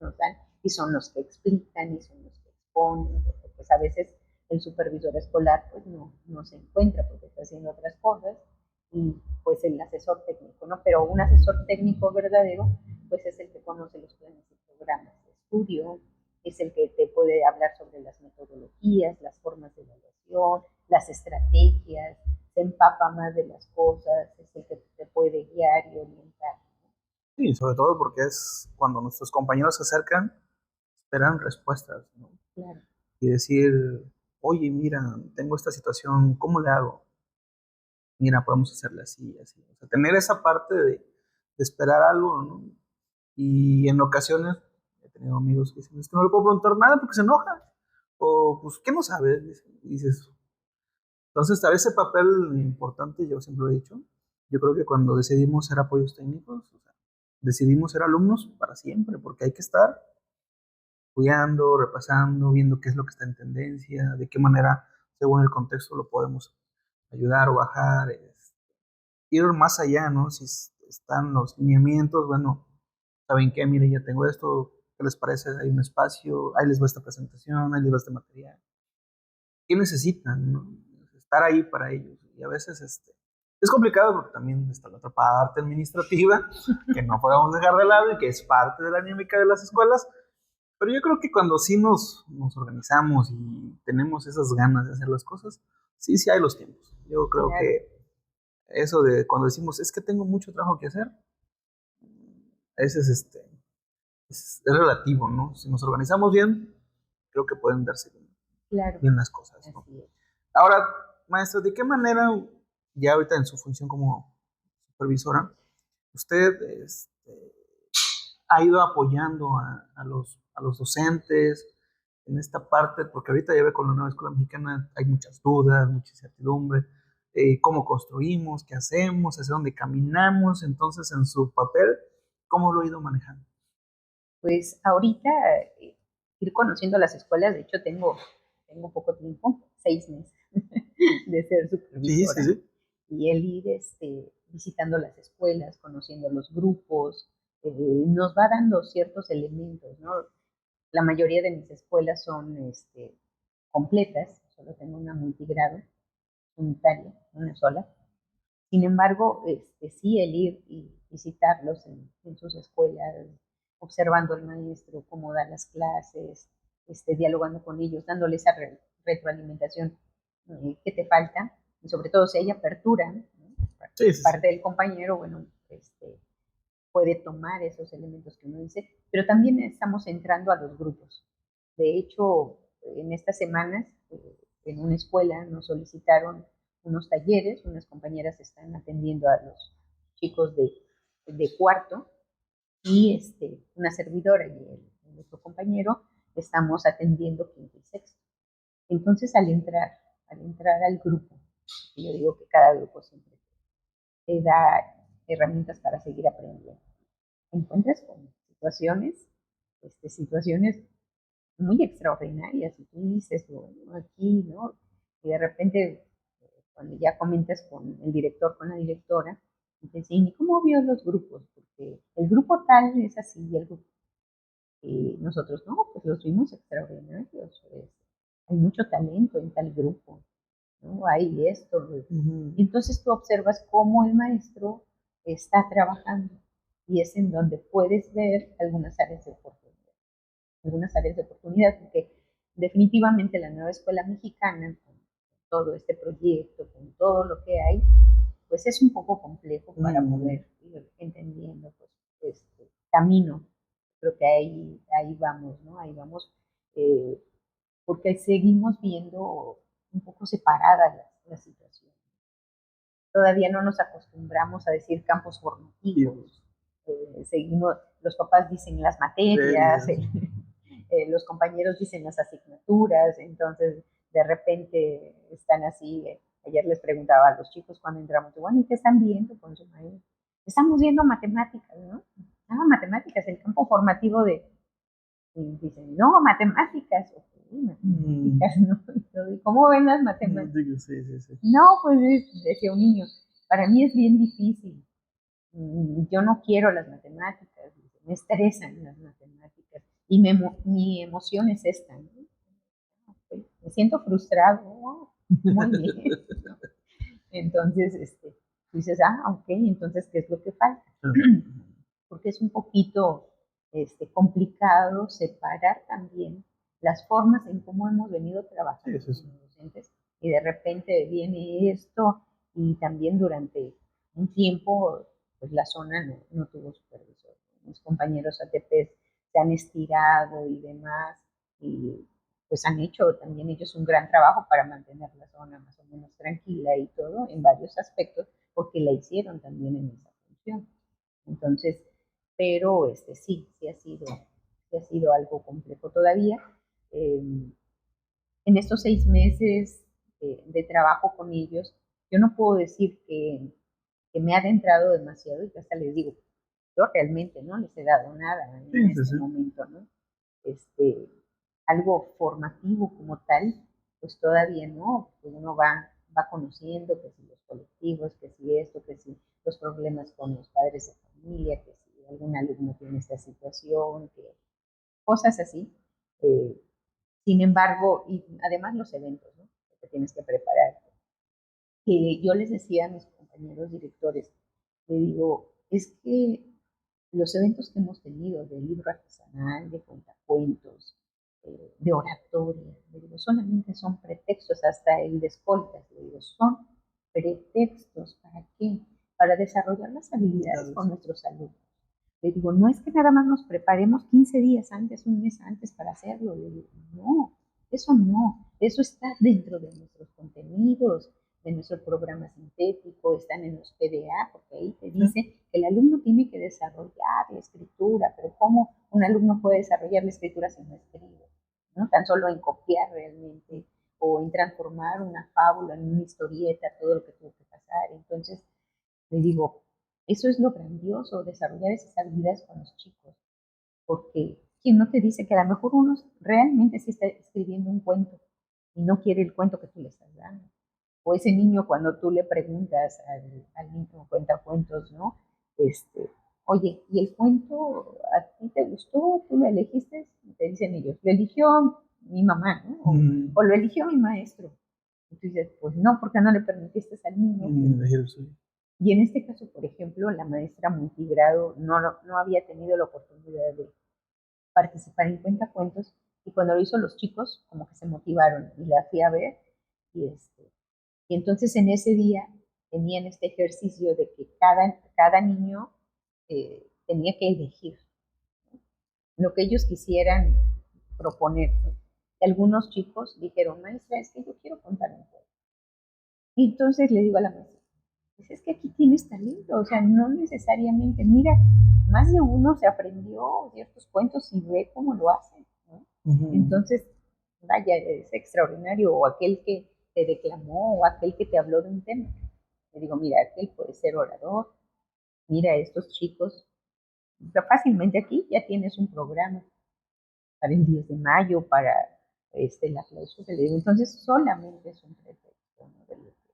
nos dan y son los que explican y son los que exponen, porque pues a veces el supervisor escolar pues no se encuentra porque está haciendo otras cosas, y pues el asesor técnico, ¿no? Pero un asesor técnico verdadero pues es el que conoce los planes y programas de estudio, es el que te puede hablar sobre las metodologías, las formas de evaluación, las estrategias, se empapa más de las cosas, es el que te puede guiar y orientar. Sí, sobre todo porque es cuando nuestros compañeros se acercan, esperan respuestas, ¿no? Claro. Y decir, oye, mira, tengo esta situación, ¿cómo le hago? Mira, podemos hacerle así, así. O sea, tener esa parte de esperar algo, ¿no? Y en ocasiones he tenido amigos que dicen, es que no le puedo preguntar nada porque se enoja. O, pues, ¿qué no sabes? Dices. Entonces, tal vez ese papel importante, yo siempre lo he dicho, yo creo que cuando decidimos ser apoyos técnicos, o sea, decidimos ser alumnos para siempre, porque hay que estar estudiando, repasando, viendo qué es lo que está en tendencia, de qué manera, según el contexto, lo podemos ayudar o bajar, ir más allá, ¿no? Si están los lineamientos, bueno, ¿saben qué? Miren, ya tengo esto, ¿qué les parece? Hay un espacio, ahí les va esta presentación, ahí les va este material. ¿Qué necesitan, no? Estar ahí para ellos. Y a veces es complicado porque también está la otra parte administrativa que no podemos dejar de lado y que es parte de la dinámica de las escuelas. Pero yo creo que cuando sí nos organizamos y tenemos esas ganas de hacer las cosas, sí, sí hay los tiempos. Yo creo Claro. que eso de cuando decimos, es que tengo mucho trabajo que hacer, ese es relativo, ¿no? Si nos organizamos bien, creo que pueden darse bien, Claro, bien las cosas, ¿no? así es. Ahora, maestro, ¿de qué manera, ya ahorita en su función como supervisora, usted ha ido apoyando a los docentes en esta parte? Porque ahorita ya ve con la nueva escuela mexicana hay muchas dudas, mucha incertidumbre, cómo construimos, qué hacemos, hacia dónde caminamos, entonces en su papel, ¿cómo lo ha ido manejando? Pues ahorita ir conociendo las escuelas, de hecho tengo poco tiempo, 6 meses de ser Sí, sí, supervisora, sí. y el ir visitando las escuelas, conociendo los grupos, nos va dando ciertos elementos, ¿no? La mayoría de mis escuelas son completas, solo tengo una multigrado, unitaria, una sola. Sin embargo, sí, el ir y visitarlos en sus escuelas, observando al maestro, cómo da las clases, dialogando con ellos, dándoles esa retroalimentación, que te falta, y sobre todo si hay apertura, ¿no? Sí, sí, sí. Parte del compañero, bueno, puede tomar esos elementos que uno dice, pero también estamos entrando a los grupos. De hecho, en estas semanas, en una escuela nos solicitaron unos talleres, unas compañeras están atendiendo a los chicos de cuarto, y una servidora y el otro compañero estamos atendiendo quinto y sexto. Entonces, al entrar al grupo, yo digo que cada grupo siempre te da herramientas para seguir aprendiendo, encuentras con situaciones muy extraordinarias, y tú dices, bueno, aquí, ¿no? Y de repente, cuando ya comentas con el director, con la directora, y te dicen, ¿y cómo vio los grupos? Porque el grupo tal es así, y el grupo, nosotros, no, pues los vimos extraordinarios, hay mucho talento en tal grupo, ¿no? Hay esto. Ujú. Y entonces tú observas cómo el maestro está trabajando, y es en donde puedes ver algunas áreas de oportunidad, porque definitivamente la nueva escuela mexicana, con todo este proyecto, con todo lo que hay, pues es un poco complejo para Mm. poder ir entendiendo pues, este camino. Creo que ahí vamos, ¿no? Ahí vamos, eh, porque seguimos viendo un poco separadas las situaciones. Todavía no nos acostumbramos a decir campos formativos. Dios. Seguimos, los papás dicen las materias, Sí, los compañeros dicen las asignaturas, entonces de repente están así. Ayer les preguntaba a los chicos cuando entramos, bueno, ¿y qué están viendo con su maestro? Estamos viendo matemáticas, ¿no? Ah, matemáticas, el campo formativo y dicen, no, matemáticas, ok, mm. matemáticas, ¿no? ¿Y cómo ven las matemáticas? Digo, sí, sí, sí. No, pues decía un niño, para mí es bien difícil. Yo no quiero las matemáticas, me estresan las matemáticas, y mi emoción es esta, ¿no? Okay, me siento frustrado. Oh, muy bien, ¿no? Entonces, tú dices, ok, entonces, ¿qué es lo que falta? Porque es un poquito complicado separar también las formas en cómo hemos venido trabajando como docentes, y de repente viene esto, y también durante un tiempo, pues la zona no tuvo supervisor. Mis compañeros ATPs se han estirado y demás, y pues han hecho también ellos un gran trabajo para mantener la zona más o menos tranquila y todo en varios aspectos, porque la hicieron también en esa función. Entonces, pero sí ha sido algo complejo todavía. Eh, en estos 6 meses de trabajo con ellos, yo no puedo decir que me ha adentrado demasiado, y hasta les digo, yo realmente no les he dado nada en este momento, ¿no? Este, algo formativo como tal, pues todavía no, pues uno va conociendo que si los colectivos, que si esto, que si los problemas con los padres de familia, que si algún alumno tiene esta situación, que cosas así. Eh, Sin embargo, y además los eventos, ¿no? Que tienes que preparar. Que yo les decía a mis compañeros directores, le digo, es que los eventos que hemos tenido de libro artesanal, de cuentacuentos, de oratoria, le digo, solamente son pretextos, hasta el de escoltas, le digo, son pretextos. ¿Para qué? Para desarrollar las habilidades con nuestros alumnos. Le digo, no es que nada más nos preparemos 15 días antes, un mes antes para hacerlo. Le digo, no, eso está dentro de nuestros contenidos, de nuestro programa sintético, están en los PDA, porque ahí te dice que el alumno tiene que desarrollar la escritura, pero ¿cómo un alumno puede desarrollar la escritura si no escribe? ¿No? Tan solo en copiar realmente, o en transformar una fábula en una historieta, todo lo que tuvo que pasar. Entonces, le digo, eso es lo grandioso, desarrollar esas habilidades con los chicos, porque ¿quién no te dice que a lo mejor uno realmente sí está escribiendo un cuento y no quiere el cuento que tú le estás dando? O ese niño, cuando tú le preguntas al niño cuenta cuentos, ¿no? Oye, ¿y el cuento a ti te gustó? ¿Tú lo elegiste? Y te dicen ellos, lo eligió mi mamá, ¿no? O lo eligió mi maestro. Y tú dices, pues no, porque no le permitiste al niño. Y en este caso, por ejemplo, la maestra multigrado no había tenido la oportunidad de participar en cuentacuentos, y cuando lo hizo los chicos, como que se motivaron y la fui a ver, y, y entonces en ese día tenían este ejercicio de que cada niño tenía que elegir lo que ellos quisieran proponer. Y algunos chicos dijeron, maestra, es que yo quiero contar un cuento. Y entonces le digo a la maestra, pues es que aquí tienes talento, o sea, no necesariamente, mira, más de uno se aprendió ciertos cuentos y ve cómo lo hacen, ¿no? Entonces, vaya, es extraordinario, o aquel que te declamó, o aquel que te habló de un tema. Le digo, mira, aquel puede ser orador, mira, estos chicos, fácilmente aquí ya tienes un programa para el 10 de mayo, para la clausura. Le digo, entonces solamente es un pretexto, ¿no? De lo que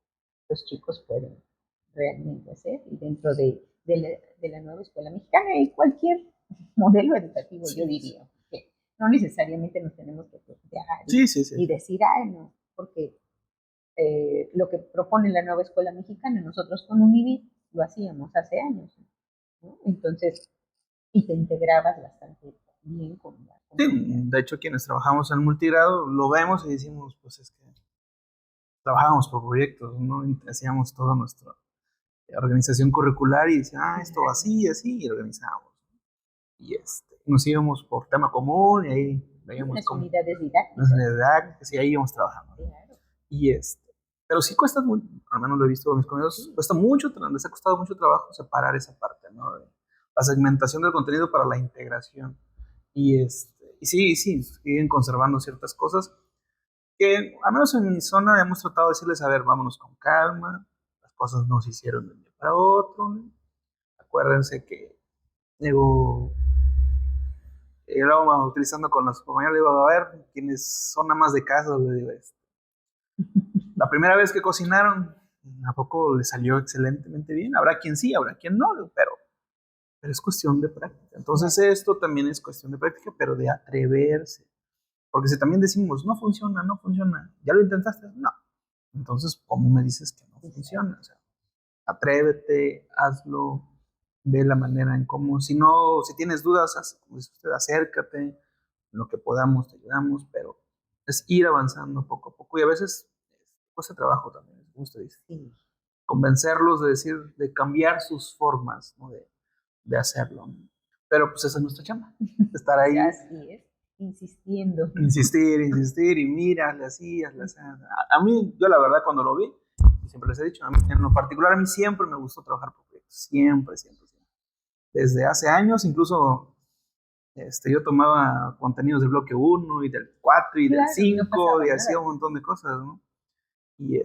los chicos pueden realmente hacer, y dentro de la nueva escuela mexicana y cualquier modelo educativo, yo diría, que no necesariamente nos tenemos que plantear y decir, ay, no, porque lo que propone la nueva escuela mexicana, nosotros con UNIVIT lo hacíamos hace años, ¿no? Entonces, y te integrabas bastante bien con la comunidad. De hecho, quienes trabajamos en multigrado lo vemos y decimos, pues es que trabajábamos por proyectos, ¿no? Hacíamos toda nuestra organización curricular y decían, esto va así, así, y organizábamos. Y nos íbamos por tema común y ahí veíamos las unidades didácticas. Las didácticas, y ahí íbamos trabajando. Claro. Y pero sí cuesta, al menos lo he visto con mis compañeros, cuesta mucho, les ha costado mucho trabajo separar esa parte, ¿no? La segmentación del contenido para la integración. Y, y sí, siguen conservando ciertas cosas que, al menos en mi zona, hemos tratado de decirles, a ver, vámonos con calma, las cosas no se hicieron de un día para otro, ¿no? Acuérdense que, digo, luego vamos utilizando con los compañeros, digo, a ver, quienes son amas de casa, le digo, la primera vez que cocinaron, ¿a poco les salió excelentemente bien? Habrá quien sí, habrá quien no, pero es cuestión de práctica. Entonces esto también es cuestión de práctica, pero de atreverse. Porque si también decimos, no funciona, no funciona, ¿ya lo intentaste? No. Entonces, ¿cómo me dices que no funciona? O sea, atrévete, hazlo, ve la manera en cómo. Si no, si tienes dudas, como dice usted, acércate, en lo que podamos te ayudamos, pero es ir avanzando poco a poco y a veces cuesta trabajo también, como usted dice. Sí. Convencerlos de decir, de cambiar sus formas, ¿no? De hacerlo. Pero pues esa es nuestra chamba, estar ahí, Así es, insistiendo. insistir, insistir y mira, hazle así. A mí, yo la verdad cuando lo vi, siempre les he dicho, a mí, en lo particular a mí siempre me gustó trabajar por proyectos, siempre, siempre, siempre. Desde hace años, incluso yo tomaba contenidos del bloque uno y del 4 y del Claro, y no 5 pasaba y hacía nada. un montón de cosas, ¿no? Y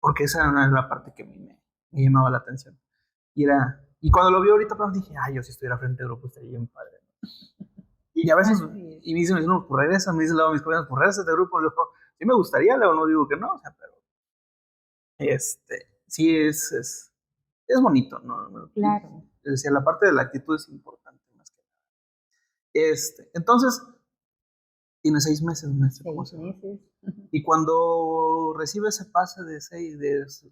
porque esa era la parte que a mí me llamaba la atención. Y cuando lo vi ahorita, pues dije, ay, yo si estuviera frente a grupo estaría bien padre. Y a veces, Así es. y me dicen, no, pues regresa, me dicen luego mis compañeros, pues regresa a este grupo. Luego, sí me gustaría, luego no digo que no, o sea, pero sí es bonito, ¿no? Y Claro, decía, la parte de la actitud es importante más que nada. Entonces, tiene 6 meses, maestro, ¿cómo 6 se va? meses. Y cuando recibe ese pase de 6,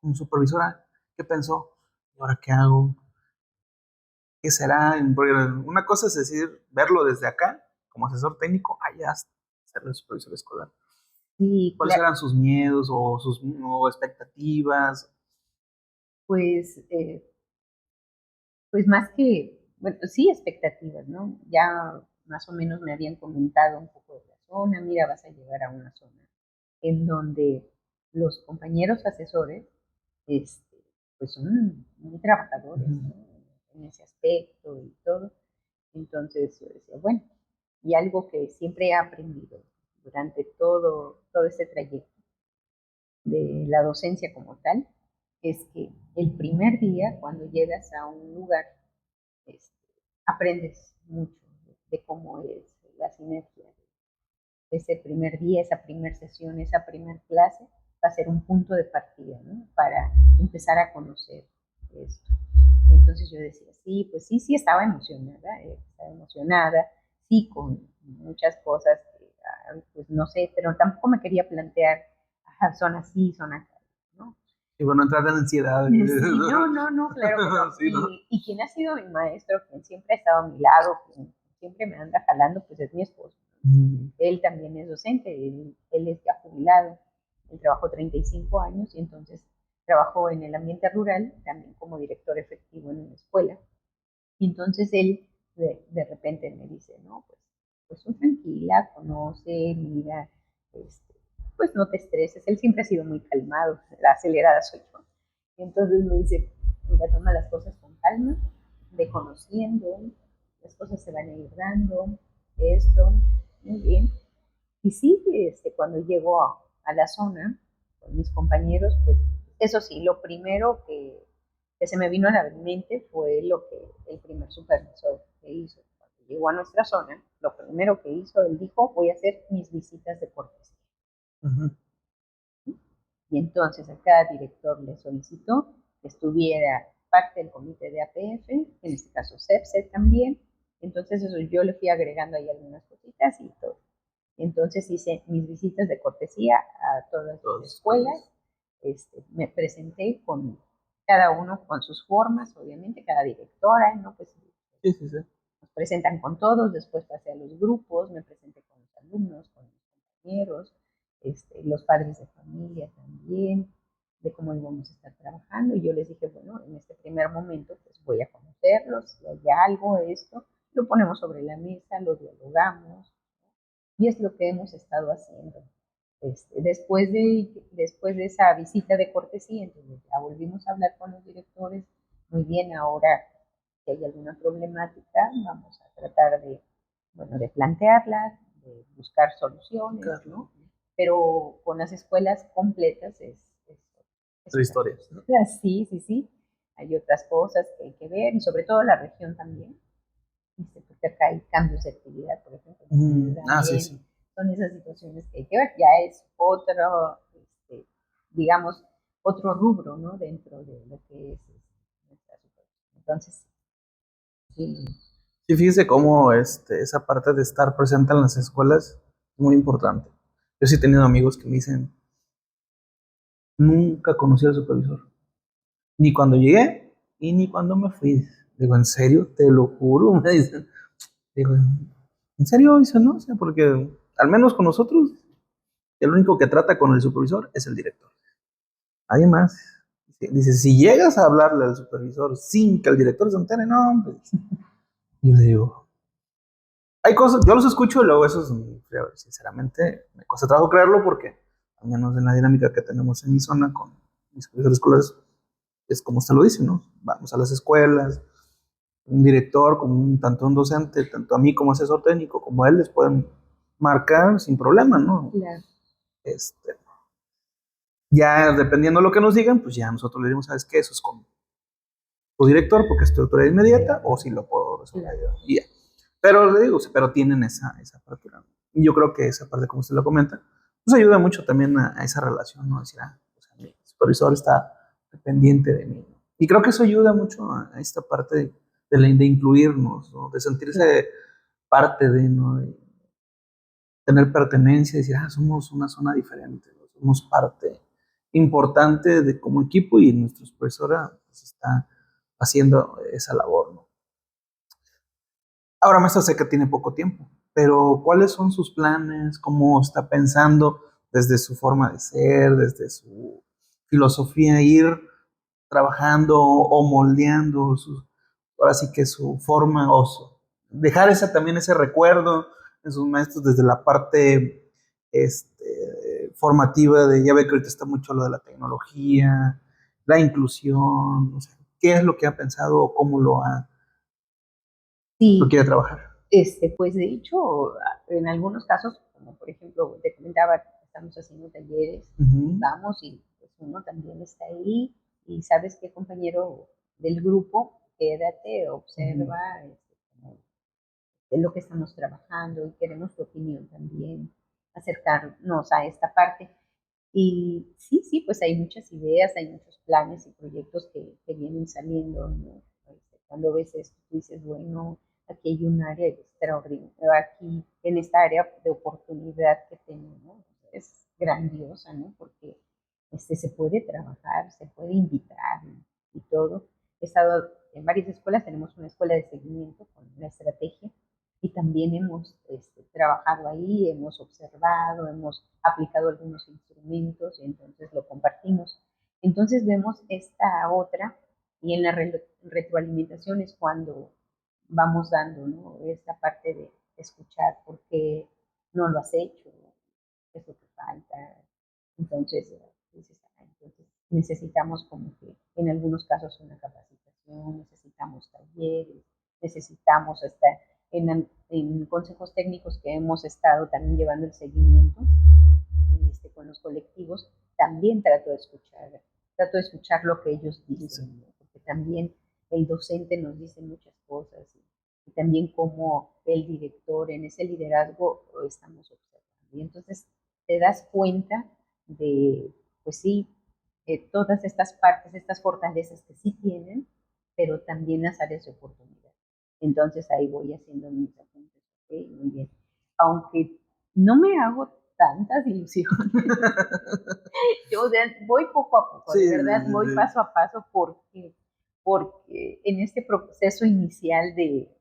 como supervisora, ¿qué pensó? ¿Y ahora qué hago? ¿Qué será? Porque una cosa es decir, verlo desde acá, como asesor técnico, allá ser el supervisor escolar. Sí, ¿Cuáles claro. eran sus miedos o expectativas? Pues, pues más que, bueno, sí, expectativas, ¿no? Ya más o menos me habían comentado un poco de la zona, mira, vas a llegar a una zona en donde los compañeros asesores, este, pues son muy trabajadores, Ujú. ¿no? En ese aspecto y todo. Entonces yo decía, bueno, y algo que siempre he aprendido durante todo este trayecto de la docencia como tal, es que el primer día, cuando llegas a un lugar, este, aprendes mucho de cómo es la sinergia. Ese primer día, esa primera sesión, esa primera clase, va a ser un punto de partida, ¿no? Para empezar a conocer esto. Y entonces yo decía, sí, pues sí, sí, estaba emocionada, sí, con muchas cosas que, pues no sé, pero tampoco me quería plantear, ajá, son así, son acá, ¿no? Y bueno, entrar en ansiedad. Sí, no, no, no, claro que no. Sí, ¿no? Y quien ha sido mi maestro, quien siempre ha estado a mi lado, quien siempre me anda jalando, pues es mi esposo. Mm. Él también es docente, él es ya jubilado, él trabajó 35 años y entonces trabajó en el ambiente rural, también como director efectivo en una escuela. Y entonces él de repente me dice, no, pues tú tranquila, conoce, mira, este, pues no te estreses. Él siempre ha sido muy calmado, la acelerada soy yo. Y entonces me dice, mira, toma las cosas con calma, ve conociendo, las cosas se van a ir dando, esto, muy bien. Y sí, cuando llego a la zona con mis compañeros, pues eso sí, lo primero que se me vino a la mente fue lo que el primer supervisor que hizo. Cuando llegó a nuestra zona, lo primero que hizo, él dijo, voy a hacer mis visitas de cortesía. Ujú. Y entonces a cada director le solicitó que estuviera parte del comité de APF, en este caso CEPSE también. Entonces eso yo le fui agregando ahí algunas cositas y todo. Entonces hice mis visitas de cortesía a todas las Todos, escuelas. Me presenté con cada uno con sus formas, obviamente, cada directora, ¿no? Pues sí, sí, sí. nos presentan con todos, después pasé a los grupos, me presenté con los alumnos, con los compañeros, los padres de familia también, de cómo íbamos a estar trabajando. Y yo les dije, bueno, en este primer momento, pues voy a conocerlos, si hay algo, esto, lo ponemos sobre la mesa, lo dialogamos, y es lo que hemos estado haciendo. Después de esa visita de cortesía, entonces ya volvimos a hablar con los directores. Muy bien, ahora si hay alguna problemática, vamos a tratar de, bueno, de plantearla, de buscar soluciones, Carlos. ¿no? Pero con las escuelas completas es Su otra historia, ¿no? cosa. Sí, sí, sí. Hay otras cosas que hay que ver y sobre todo la región también, porque acá hay cambios de actividad, por ejemplo, Sí, también sí. son esas situaciones que hay que ver, ya es otro, digamos, otro rubro, ¿no? Dentro de lo que es nuestra situación. Entonces, sí, Y fíjese cómo esa parte de estar presente en las escuelas es muy importante. Yo sí he tenido amigos que me dicen, nunca conocí al supervisor, ni cuando llegué y ni cuando me fui. Digo, ¿en serio? Te lo juro, me dicen. Digo, ¿en serio? Dice, no, o sea, porque al menos con nosotros, el único que trata con el supervisor es el director. Nadie más. Dice, si llegas a hablarle al supervisor sin que el director se entere, no, hombre. Y le digo, hay cosas, yo los escucho y luego esos, sinceramente, me cuesta trabajo creerlo porque, al menos en la dinámica que tenemos en mi zona con mis profesores escolares, es como usted lo dice, ¿no? Vamos a las escuelas, un director, como tanto un docente, tanto a mí como asesor técnico, como a él, les pueden marcar sin problema, ¿no? Claro. Este, ya dependiendo de lo que nos digan, pues ya nosotros le diremos, ¿sabes qué? Eso es con tu director porque es tu autoridad inmediata o si lo puedo resolver yo. Y ya. Pero le digo, pero tienen esa apertura. Y yo creo que esa parte, como usted lo comenta, pues ayuda mucho también a esa relación, ¿no? Decir, o sea, mi supervisor está pendiente de mí. Y creo que eso ayuda mucho a esta parte de incluirnos, ¿no? De sentirse parte de, ¿no? De tener pertenencia, decir, somos una zona diferente, ¿no? Somos parte importante de como equipo y nuestra profesora pues, está haciendo esa labor, ¿no? Ahora, maestra, sé que tiene poco tiempo, pero ¿cuáles son sus planes? ¿Cómo está pensando desde su forma de ser, desde su filosofía, ir trabajando o moldeando ahora sí que su forma o dejar también ese recuerdo en sus maestros desde la parte formativa de, ya ve que ahorita está mucho lo de la tecnología, la inclusión, o sea, ¿qué es lo que ha pensado o cómo lo Sí, quiere trabajar? pues de hecho, en algunos casos, como por ejemplo, te comentaba, estamos haciendo talleres y Ujú. vamos y pues uno también está ahí y sabes qué compañero del grupo, quédate, Ujú. observa como de lo que estamos trabajando y queremos tu opinión también, acercarnos a esta parte. Y sí, sí, pues hay muchas ideas, hay muchos planes y proyectos que vienen saliendo, ¿no? Cuando ves esto, tú dices, bueno, aquí hay un área extraordinaria, aquí en esta área de oportunidad que tenemos, es grandiosa, ¿no? Porque se puede trabajar, se puede invitar y todo. He estado en varias escuelas, tenemos una escuela de seguimiento con una estrategia y también hemos trabajado ahí, hemos observado, hemos aplicado algunos instrumentos y entonces lo compartimos. Entonces vemos esta otra y en la retroalimentación es cuando vamos dando, ¿no? Esta parte de escuchar por qué no lo has hecho, qué es lo que falta. Entonces, entonces necesitamos como que en algunos casos una capacitación, necesitamos talleres, necesitamos hasta en consejos técnicos que hemos estado también llevando el seguimiento con los colectivos, también trato de escuchar lo que ellos dicen, ¿no? Porque también el docente nos dice muchas cosas y también como el director en ese liderazgo lo estamos observando. Y entonces te das cuenta de, pues sí, todas estas partes, estas fortalezas que sí tienen, pero también las áreas de oportunidad. Entonces ahí voy haciendo mis apuntes, ¿ok? Muy bien. Aunque no me hago tantas ilusiones. Yo voy poco a poco, Sí, de sí, verdad, voy sí, paso a paso porque en este proceso inicial de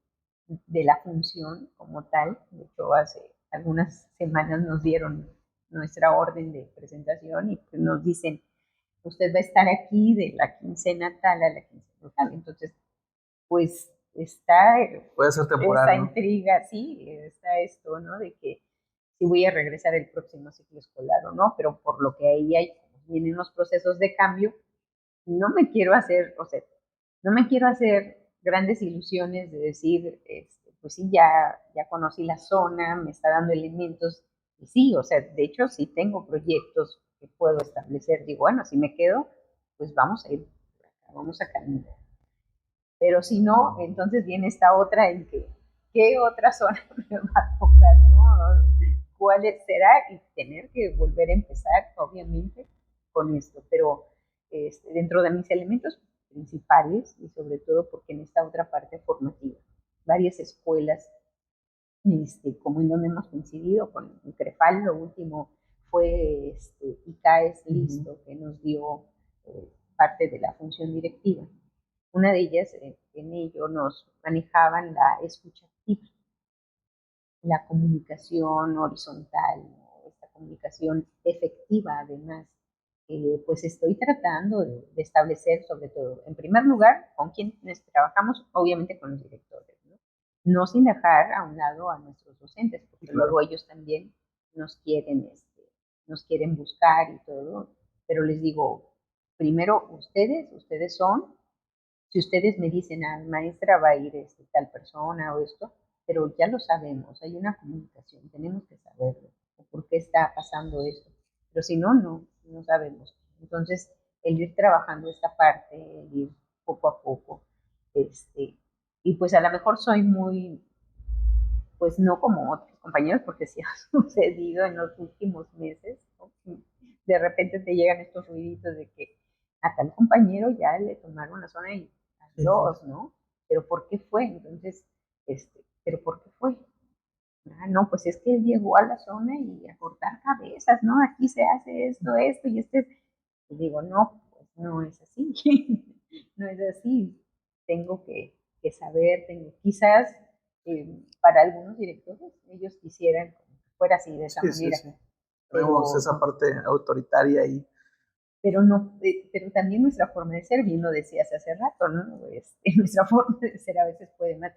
la función como tal, de hecho hace algunas semanas nos dieron nuestra orden de presentación y pues nos dicen, usted va a estar aquí de la quincena tal a la quincena tal, entonces pues está puede ser esa temporal, ¿no? intriga, sí, está esto, ¿no? De que si voy a regresar el próximo ciclo escolar o no, pero por lo que ahí hay, vienen los procesos de cambio, no me quiero hacer, o sea, no me quiero hacer grandes ilusiones de decir, pues sí, ya conocí la zona, me está dando elementos, y sí, o sea, de hecho sí tengo proyectos que puedo establecer, digo, bueno, si me quedo, pues vamos a ir, vamos a caminar. Pero si no, entonces viene esta otra en que, ¿qué otra zona me va a tocar, no? ¿Cuál será? Y tener que volver a empezar, obviamente, con esto. Pero dentro de mis elementos principales, y sobre todo porque en esta otra parte formativa, varias escuelas, como en donde hemos coincidido con el CREFAL. Lo último fue ICAES Listo, que nos dio parte de la función directiva. Una de ellas, en ello, nos manejaban la escucha activa, la comunicación horizontal, ¿no? Esta comunicación efectiva, además. Pues estoy tratando de establecer, sobre todo, en primer lugar, con quienes trabajamos, obviamente con los directores, ¿no? No sin dejar a un lado a nuestros docentes, porque Claro. luego ellos también nos quieren buscar y todo, pero les digo, primero ustedes son, si ustedes me dicen, ah, maestra, va a ir tal persona o esto, pero ya lo sabemos, hay una comunicación, tenemos que saberlo, o por qué está pasando esto. Pero si no, no sabemos. Entonces, el ir trabajando esta parte, el ir poco a poco, y pues a lo mejor soy muy, pues no como otros compañeros, porque sí ha sucedido en los últimos meses, ¿no? De repente te llegan estos ruiditos de que a tal compañero ya le tomaron la zona y adiós, ¿no? Pero ¿por qué fue? Entonces, ¿pero por qué fue? Ah, no, pues es que él llegó a la zona y a cortar cabezas, ¿no? Aquí se hace esto, y y digo, no, pues no es así, no es así. Tengo que saber, quizás para algunos directores, ellos quisieran que fuera así, de esa manera. Sí. Tenemos esa parte autoritaria ahí. Pero no, pero también nuestra forma de ser, bien lo decías hace rato, ¿no? Nuestra forma de ser a veces puede más.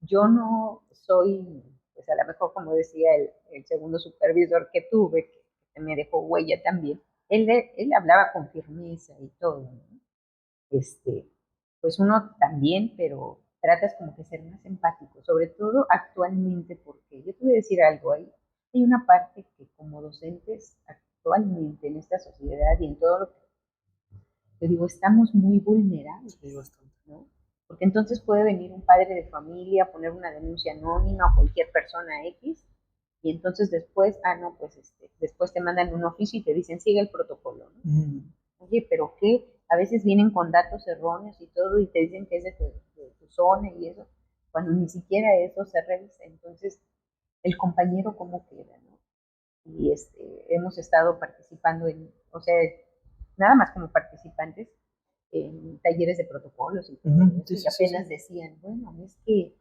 Yo no soy, pues a lo mejor como decía el segundo supervisor que tuve, que me dejó huella también, él hablaba con firmeza y todo, ¿no? Pues uno también, pero tratas como que ser más empático, sobre todo actualmente, porque yo te voy a decir algo, hay una parte que como docentes actualmente en esta sociedad y en todo lo que yo digo, estamos muy vulnerables, Sí, bastante. ¿no? Porque entonces puede venir un padre de familia, poner una denuncia anónima o cualquier persona X, y entonces después, no, pues después te mandan un oficio y te dicen, sigue el protocolo, ¿no? Oye, pero qué, a veces vienen con datos erróneos y todo y te dicen que es de tu zona y eso, cuando ni siquiera eso se revisa. Entonces, el compañero cómo queda, ¿no? Y hemos estado participando o sea, nada más como participantes en talleres de protocolos y todo eso, y apenas decían, bueno, es que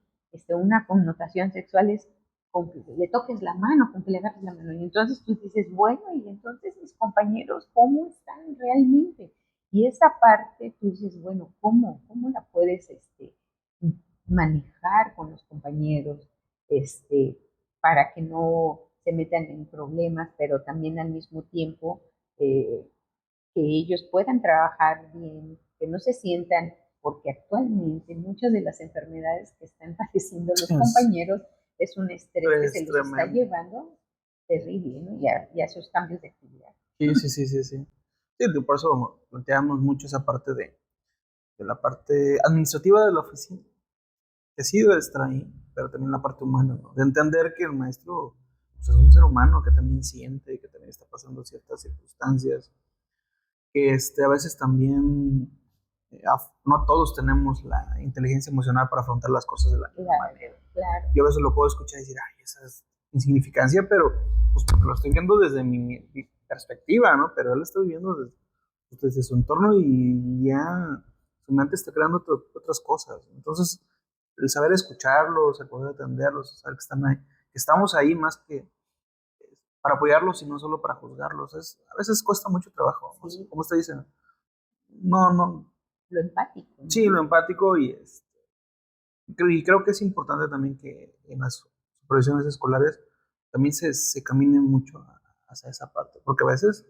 una connotación sexual es con que le toques la mano, con que le agarres la mano. Y entonces tú dices, bueno, y entonces mis compañeros, ¿cómo están realmente? Y esa parte tú dices, bueno, ¿cómo la puedes manejar con los compañeros para que no se metan en problemas, pero también al mismo tiempo que ellos puedan trabajar bien, que no se sientan, porque actualmente muchas de las enfermedades que están padeciendo los compañeros es un estrés que se los está llevando terrible, ¿no? Y a esos cambios de actividad. Sí, por eso planteamos mucho esa parte de la parte administrativa de la oficina, que sí debe estar ahí, pero también la parte humana, ¿no? De entender que el maestro pues, es un ser humano que también siente, que también está pasando ciertas circunstancias, que a veces también no todos tenemos la inteligencia emocional para afrontar las cosas de la misma manera. Claro. Yo a veces lo puedo escuchar y decir, ay, esa es insignificancia, pero pues porque lo estoy viendo desde mi perspectiva, ¿no? Pero él lo está viviendo desde su entorno y ya su mente está creando otras cosas. Entonces, el saber escucharlos, el poder atenderlos, saber que están ahí, que estamos ahí más que para apoyarlos y no solo para juzgarlos. A veces cuesta mucho trabajo. Sí. ¿Cómo usted dice? No. Lo empático, ¿no? Sí, lo empático y creo que es importante también que en las supervisiones escolares también se camine mucho hacia esa parte, porque a veces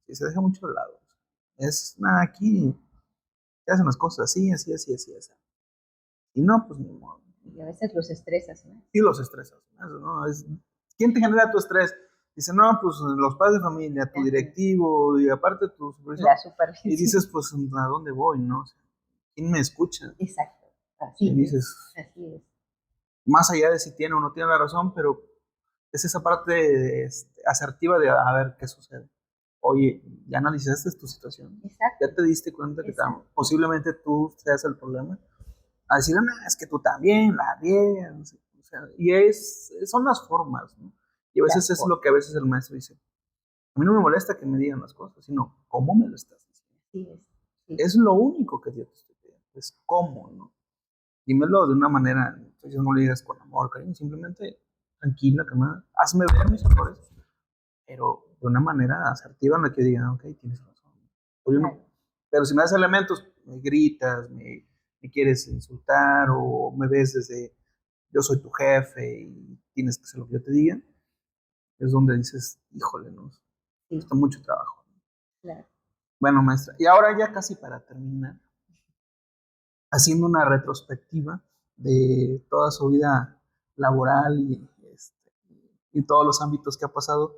se deja mucho de lado. Aquí se hacen las cosas así. Y no, pues ni modo. Y a veces los estresas, ¿no? Sí, los estresas. ¿No? ¿Quién te genera tu estrés? Dice, no, pues los padres de familia, tu directivo, y aparte tu supervisor. La supervisión. Y dices, pues, ¿a dónde voy, no? O sea, ¿quién me escucha? Exacto. Así es. Más allá de si tiene o no tiene la razón, pero es esa parte asertiva de a ver qué sucede. Oye, ya analizaste tu situación. Exacto. Ya te diste cuenta que posiblemente tú seas el problema. a decir, no, es que tú también la riegas. O sea, son las formas, ¿no? Y a veces las es lo formas. que a veces el maestro dice, a mí no me molesta que me digan las cosas, sino cómo me lo estás diciendo. Sí, sí, Es lo único que yo te estoy pidiendo, es cómo, ¿no? Dímelo de una manera, entonces no le digas con amor, cariño, simplemente tranquila, calmada, hazme ver mis errores, pero de una manera asertiva en la que digan, ok, tienes razón. O yo no, claro. pero si me das elementos, me gritas, me quieres insultar o me ves desde yo soy tu jefe y tienes que hacer lo que yo te diga, es donde dices, híjole, no, Sí, cuesta mucho trabajo. claro. Bueno, maestra, y ahora ya casi para terminar, haciendo una retrospectiva de toda su vida laboral y todos los ámbitos que ha pasado,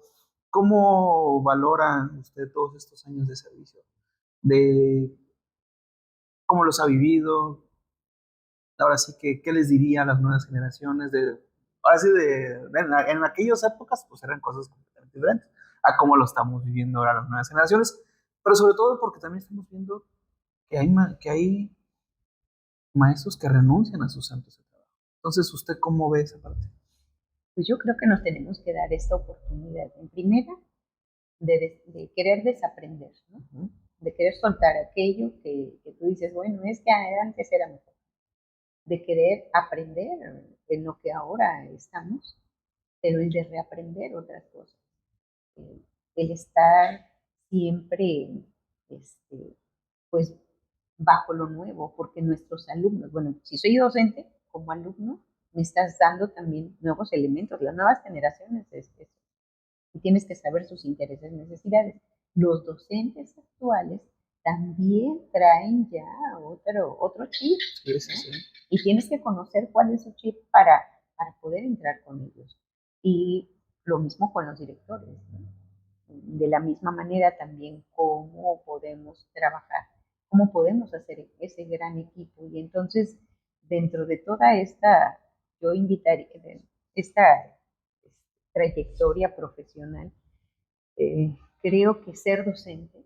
¿cómo valora usted todos estos años de servicio? De cómo los ha vivido, ahora sí que, ¿qué les diría a las nuevas generaciones? Ahora sí, en aquellas épocas, pues eran cosas completamente diferentes a cómo lo estamos viviendo ahora las nuevas generaciones, pero sobre todo porque también estamos viendo que hay maestros que renuncian a sus santos de trabajo. Entonces, ¿usted cómo ve esa parte? Pues yo creo que nos tenemos que dar esta oportunidad. En primera, de querer desaprender, ¿no? Uh-huh. De querer soltar aquello que tú dices, bueno, es que antes era mejor. De querer aprender en lo que ahora estamos, pero el de reaprender otras cosas. Eh, el estar siempre, este, pues, bajo lo nuevo, porque nuestros alumnos, bueno, si soy docente, como alumno, me estás dando también nuevos elementos, las nuevas generaciones, y tienes que saber sus intereses y necesidades. Los docentes actuales también traen ya otro chip, Sí, ¿no? sí, sí. Y tienes que conocer cuál es su chip para poder entrar con ellos. Y lo mismo con los directores, ¿no? De la misma manera también cómo podemos trabajar, cómo podemos hacer ese gran equipo. Y entonces, dentro de toda esta, yo invitaría, esta trayectoria profesional, creo que ser docente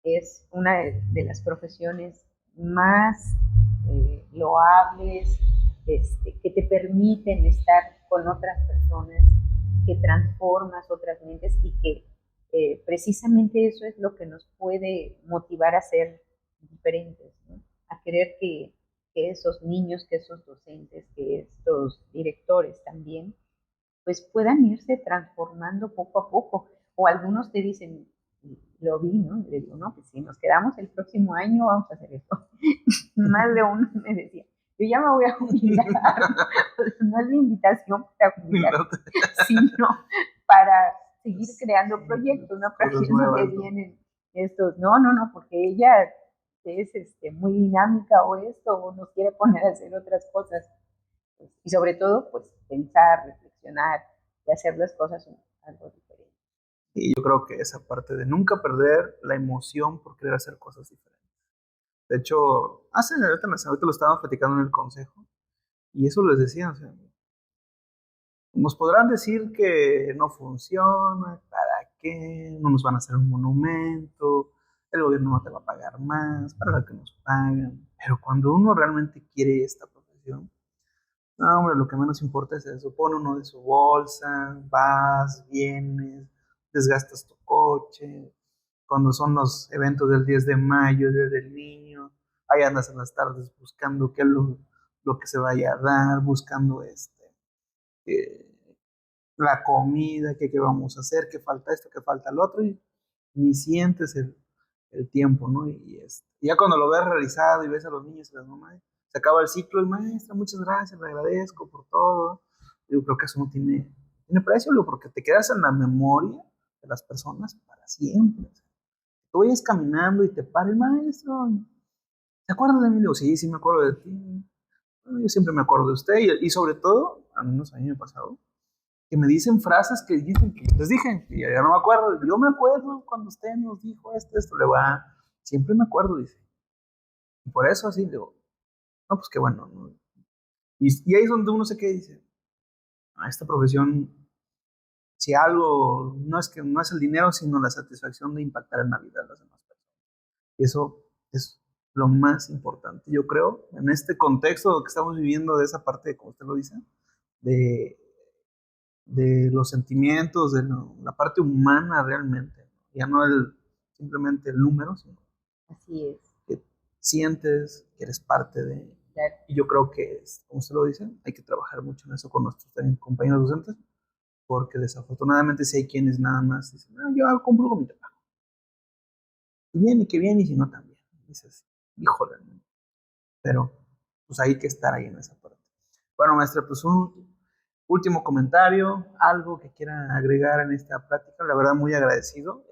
es una de las profesiones más loables, que te permiten estar con otras personas, que transformas otras mentes y que precisamente eso es lo que nos puede motivar a ser diferentes, ¿no? A querer que esos niños, que esos docentes, que estos directores también, pues puedan irse transformando poco a poco. O algunos te dicen, lo vi, ¿no? Le digo, no, pues si nos quedamos el próximo año vamos a hacer esto. Más de uno me decía, yo ya me voy a jubilar, ¿no? No es la invitación para jubilar, sino para seguir creando proyectos, ¿no? Para Cosas que es donde nuevas, ¿no? vienen estos, no, porque ella es muy dinámica o esto, o nos quiere poner a hacer otras cosas. Y sobre todo, pues pensar, reflexionar y hacer las cosas algo diferente. Y yo creo que esa parte de nunca perder la emoción por querer hacer cosas diferentes. De hecho, ahorita lo estábamos platicando en el consejo, y eso les decía, o sea, nos podrán decir que no funciona, ¿para qué? No nos van a hacer un monumento, el gobierno no te va a pagar más, para lo que nos pagan. Pero cuando uno realmente quiere esta profesión, no, hombre, lo que menos importa es eso. Pone uno de su bolsa, vas, vienes, desgastas tu coche. Cuando son los eventos del 10 de mayo, el Día del Niño, ahí andas en las tardes buscando qué es lo que se vaya a dar, buscando eh, la comida, qué vamos a hacer, qué falta esto, qué falta el otro, y ni sientes el tiempo, ¿no? Y ya cuando lo ves realizado y ves a los niños y las mamás, se acaba el ciclo y maestra, muchas gracias, le agradezco por todo. Yo creo que eso no tiene precio, porque te quedas en la memoria de las personas para siempre. O sea, tú vayas caminando y te para el maestro, ¿te acuerdas de mí? Digo, sí, sí me acuerdo de ti. Bueno, yo siempre me acuerdo de usted y sobre todo, al menos a mí me ha pasado, que me dicen frases que dicen que les dije, y ya no me acuerdo. Yo me acuerdo cuando usted nos dijo esto, le va. Siempre me acuerdo, dice. Y por eso así, digo, no, pues qué bueno. ¿No? Y ahí es donde uno se queda y dice, esta profesión, si algo, no es que no es el dinero, sino la satisfacción de impactar en la vida de las demás personas. Y eso lo más importante, yo creo, en este contexto que estamos viviendo, de esa parte, como usted lo dice, de, de los sentimientos, de la parte humana realmente, ya no simplemente el número, sino Así es. que sientes que eres parte de. Claro. Y yo creo que, como usted lo dice, hay que trabajar mucho en eso con nuestros también compañeros docentes, porque desafortunadamente si hay quienes nada más dicen, "Ah, yo cumplo con mi trabajo. Y bien, y que bien, y si no también". Dices, híjole, ¿no? Pero pues hay que estar ahí en esa parte. Bueno, maestra, pues un último comentario, algo que quiera agregar en esta plática, la verdad muy agradecido.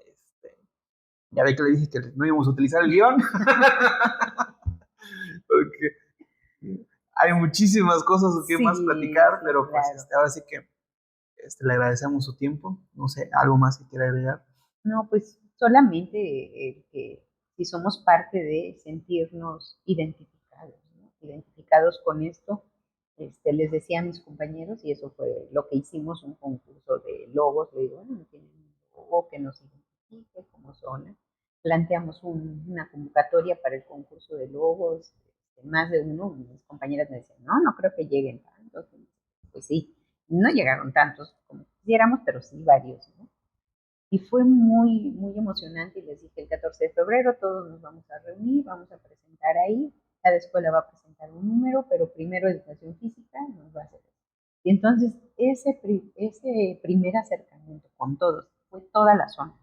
Ya ve que le dije que no íbamos a utilizar el guión, porque hay muchísimas cosas que más Sí, platicar, sí, pero pues claro. ahora sí que le agradecemos su tiempo. No sé, algo más que quiera agregar. No, pues solamente que si somos parte de sentirnos identificados, ¿no? Identificados con esto. Les decía a mis compañeros, y eso fue lo que hicimos, un concurso de logos. Le digo, bueno, tienen un logo que nos identifique como zona. Planteamos una convocatoria para el concurso de logos. Más de uno, mis compañeras me decían, no, no creo que lleguen tantos. Pues sí, no llegaron tantos como quisiéramos, pero sí varios, ¿no? Y fue muy, muy emocionante y les dije, el 14 de febrero todos nos vamos a reunir, vamos a presentar ahí, cada escuela va a presentar un número, pero primero educación física nos va a hacer eso. Y entonces ese primer acercamiento con todos fue toda la zona,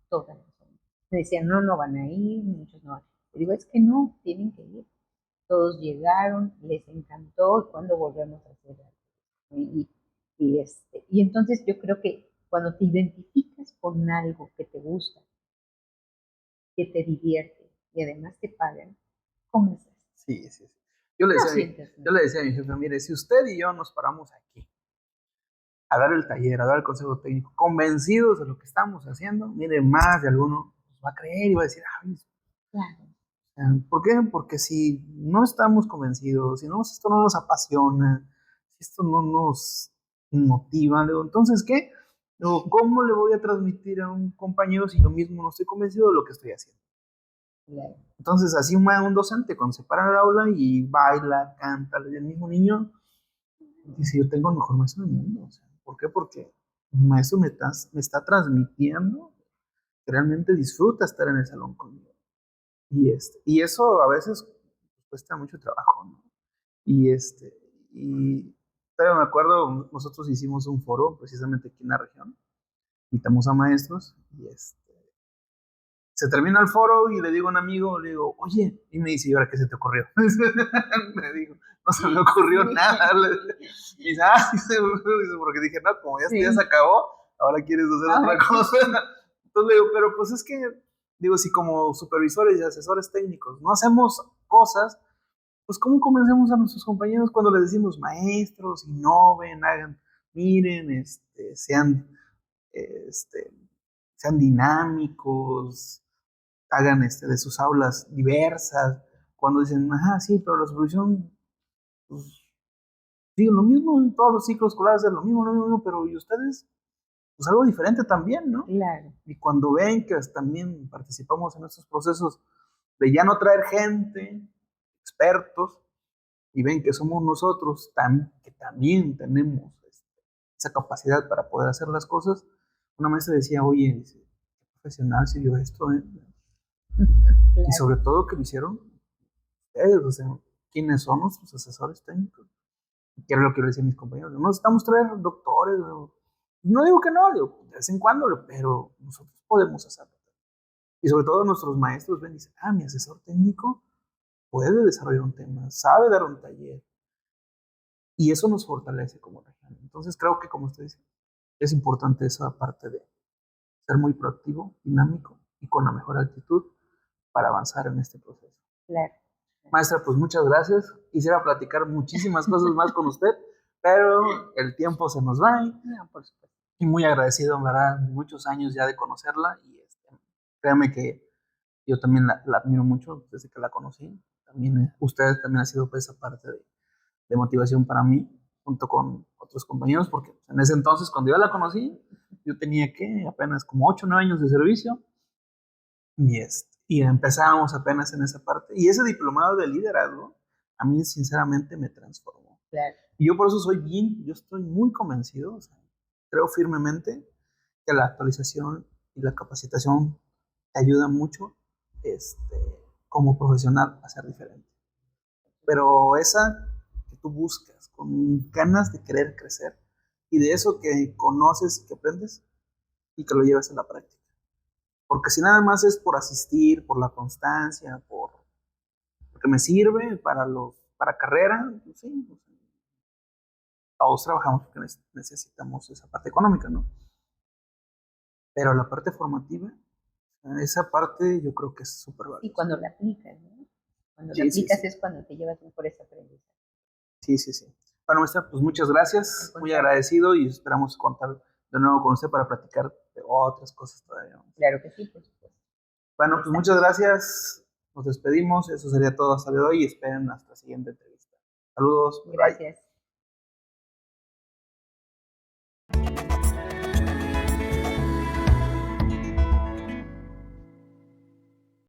toda la zona. Me decían, no, no van a ir, muchos no van. Le digo, es que no, tienen que ir. Todos llegaron, les encantó, y cuando volvemos a hacer algo. Y entonces yo creo que cuando te identificas con algo que te gusta, que te divierte y además te pagan, ¿cómo es eso? Sí, sí, sí. Yo le No decía a mi, sientes yo nada. le decía a mi jefe, mire, si usted y yo nos paramos aquí a dar el taller, a dar el consejo técnico, convencidos de lo que estamos haciendo, mire, más de alguno nos va a creer y va a decir, ay, Claro, ¿por qué? Porque si no estamos convencidos, si no, esto no nos apasiona, si esto no nos motiva, luego, entonces, ¿qué? Luego, ¿cómo le voy a transmitir a un compañero si yo mismo no estoy convencido de lo que estoy haciendo? claro. Entonces, así un docente, cuando se para en el aula y baila, canta, el mismo niño, dice, yo tengo el mejor maestro del mundo. O sea, ¿por qué? Porque mi maestro me está transmitiendo que realmente disfruta estar en el salón conmigo. Y eso a veces cuesta mucho trabajo, ¿no? Y y todavía me acuerdo, nosotros hicimos un foro precisamente aquí en la región, invitamos a maestros y se termina el foro y le digo a un amigo, le digo, oye, y me dice, ¿y ahora qué se te ocurrió? Me digo, no se me ocurrió nada. Y dice, ah, dice, porque dije, no, como esto ya se Sí, acabó, ahora quieres hacer otra ahora qué cosa. sí, Entonces le digo, pero pues es que, digo, si como supervisores y asesores técnicos no hacemos cosas, pues ¿cómo convencemos a nuestros compañeros cuando les decimos, maestros, innoven, hagan, miren, este, sean dinámicos, hagan de sus aulas diversas, cuando dicen, ajá, sí, pero la supervisión, pues, digo, lo mismo en todos los ciclos escolares, es lo mismo, pero ¿y ustedes? Pues algo diferente también, ¿no? claro, Y cuando ven que también participamos en estos procesos de ya no traer gente, expertos, y ven que somos nosotros que también tenemos esa capacidad para poder hacer las cosas, una maestra decía, oye, dice, qué profesional se dio esto, ¿eh? Y claro. sobre todo que lo hicieron ustedes, o sea, ¿quiénes son nuestros asesores técnicos? Que era lo que yo le decía a mis compañeros, no necesitamos traer doctores, no digo que no, digo, de vez en cuando, pero nosotros podemos hacerlo. Y sobre todo nuestros maestros ven y dicen, ah, mi asesor técnico puede desarrollar un tema, sabe dar un taller, y eso nos fortalece como región. Entonces creo que, como usted dice, es importante esa parte de ser muy proactivo, dinámico y con la mejor actitud para avanzar en este proceso. Claro. Maestra, pues muchas gracias. Quisiera platicar muchísimas cosas más con usted, pero el tiempo se nos va No, por supuesto. y muy agradecido, en verdad, muchos años ya de conocerla y créame que yo también la admiro mucho desde que la conocí. También ustedes también ha sido pues, esa parte de motivación para mí, junto con otros compañeros, porque en ese entonces, cuando yo la conocí, yo tenía que apenas como 8 o 9 años de servicio Y empezamos apenas en esa parte. Y ese diplomado de liderazgo, a mí sinceramente me transformó. Claro. Y yo por eso yo estoy muy convencido, o sea, creo firmemente que la actualización y la capacitación te ayuda mucho como profesional a ser diferente. Pero esa que tú buscas con ganas de querer crecer y de eso que conoces y que aprendes y que lo llevas a la práctica. Porque si nada más es por asistir, por la constancia, porque me sirve para carrera, pues sí, pues, todos trabajamos porque necesitamos esa parte económica, ¿no? Pero la parte formativa, esa parte yo creo que es súper Y valiosa. cuando la aplicas, ¿no? Cuando la Sí, sí, aplicas sí. es cuando te llevas mejores aprendizajes. Sí, sí, sí. Bueno, maestra, pues muchas Al gracias, muy contrario. agradecido y esperamos contar de nuevo con usted para platicar de otras cosas todavía más. Claro que sí, por supuesto. Bueno, Ya pues muchas estamos. gracias, nos despedimos, eso sería todo hasta de hoy y esperen nuestra siguiente entrevista. Saludos, bye. Gracias.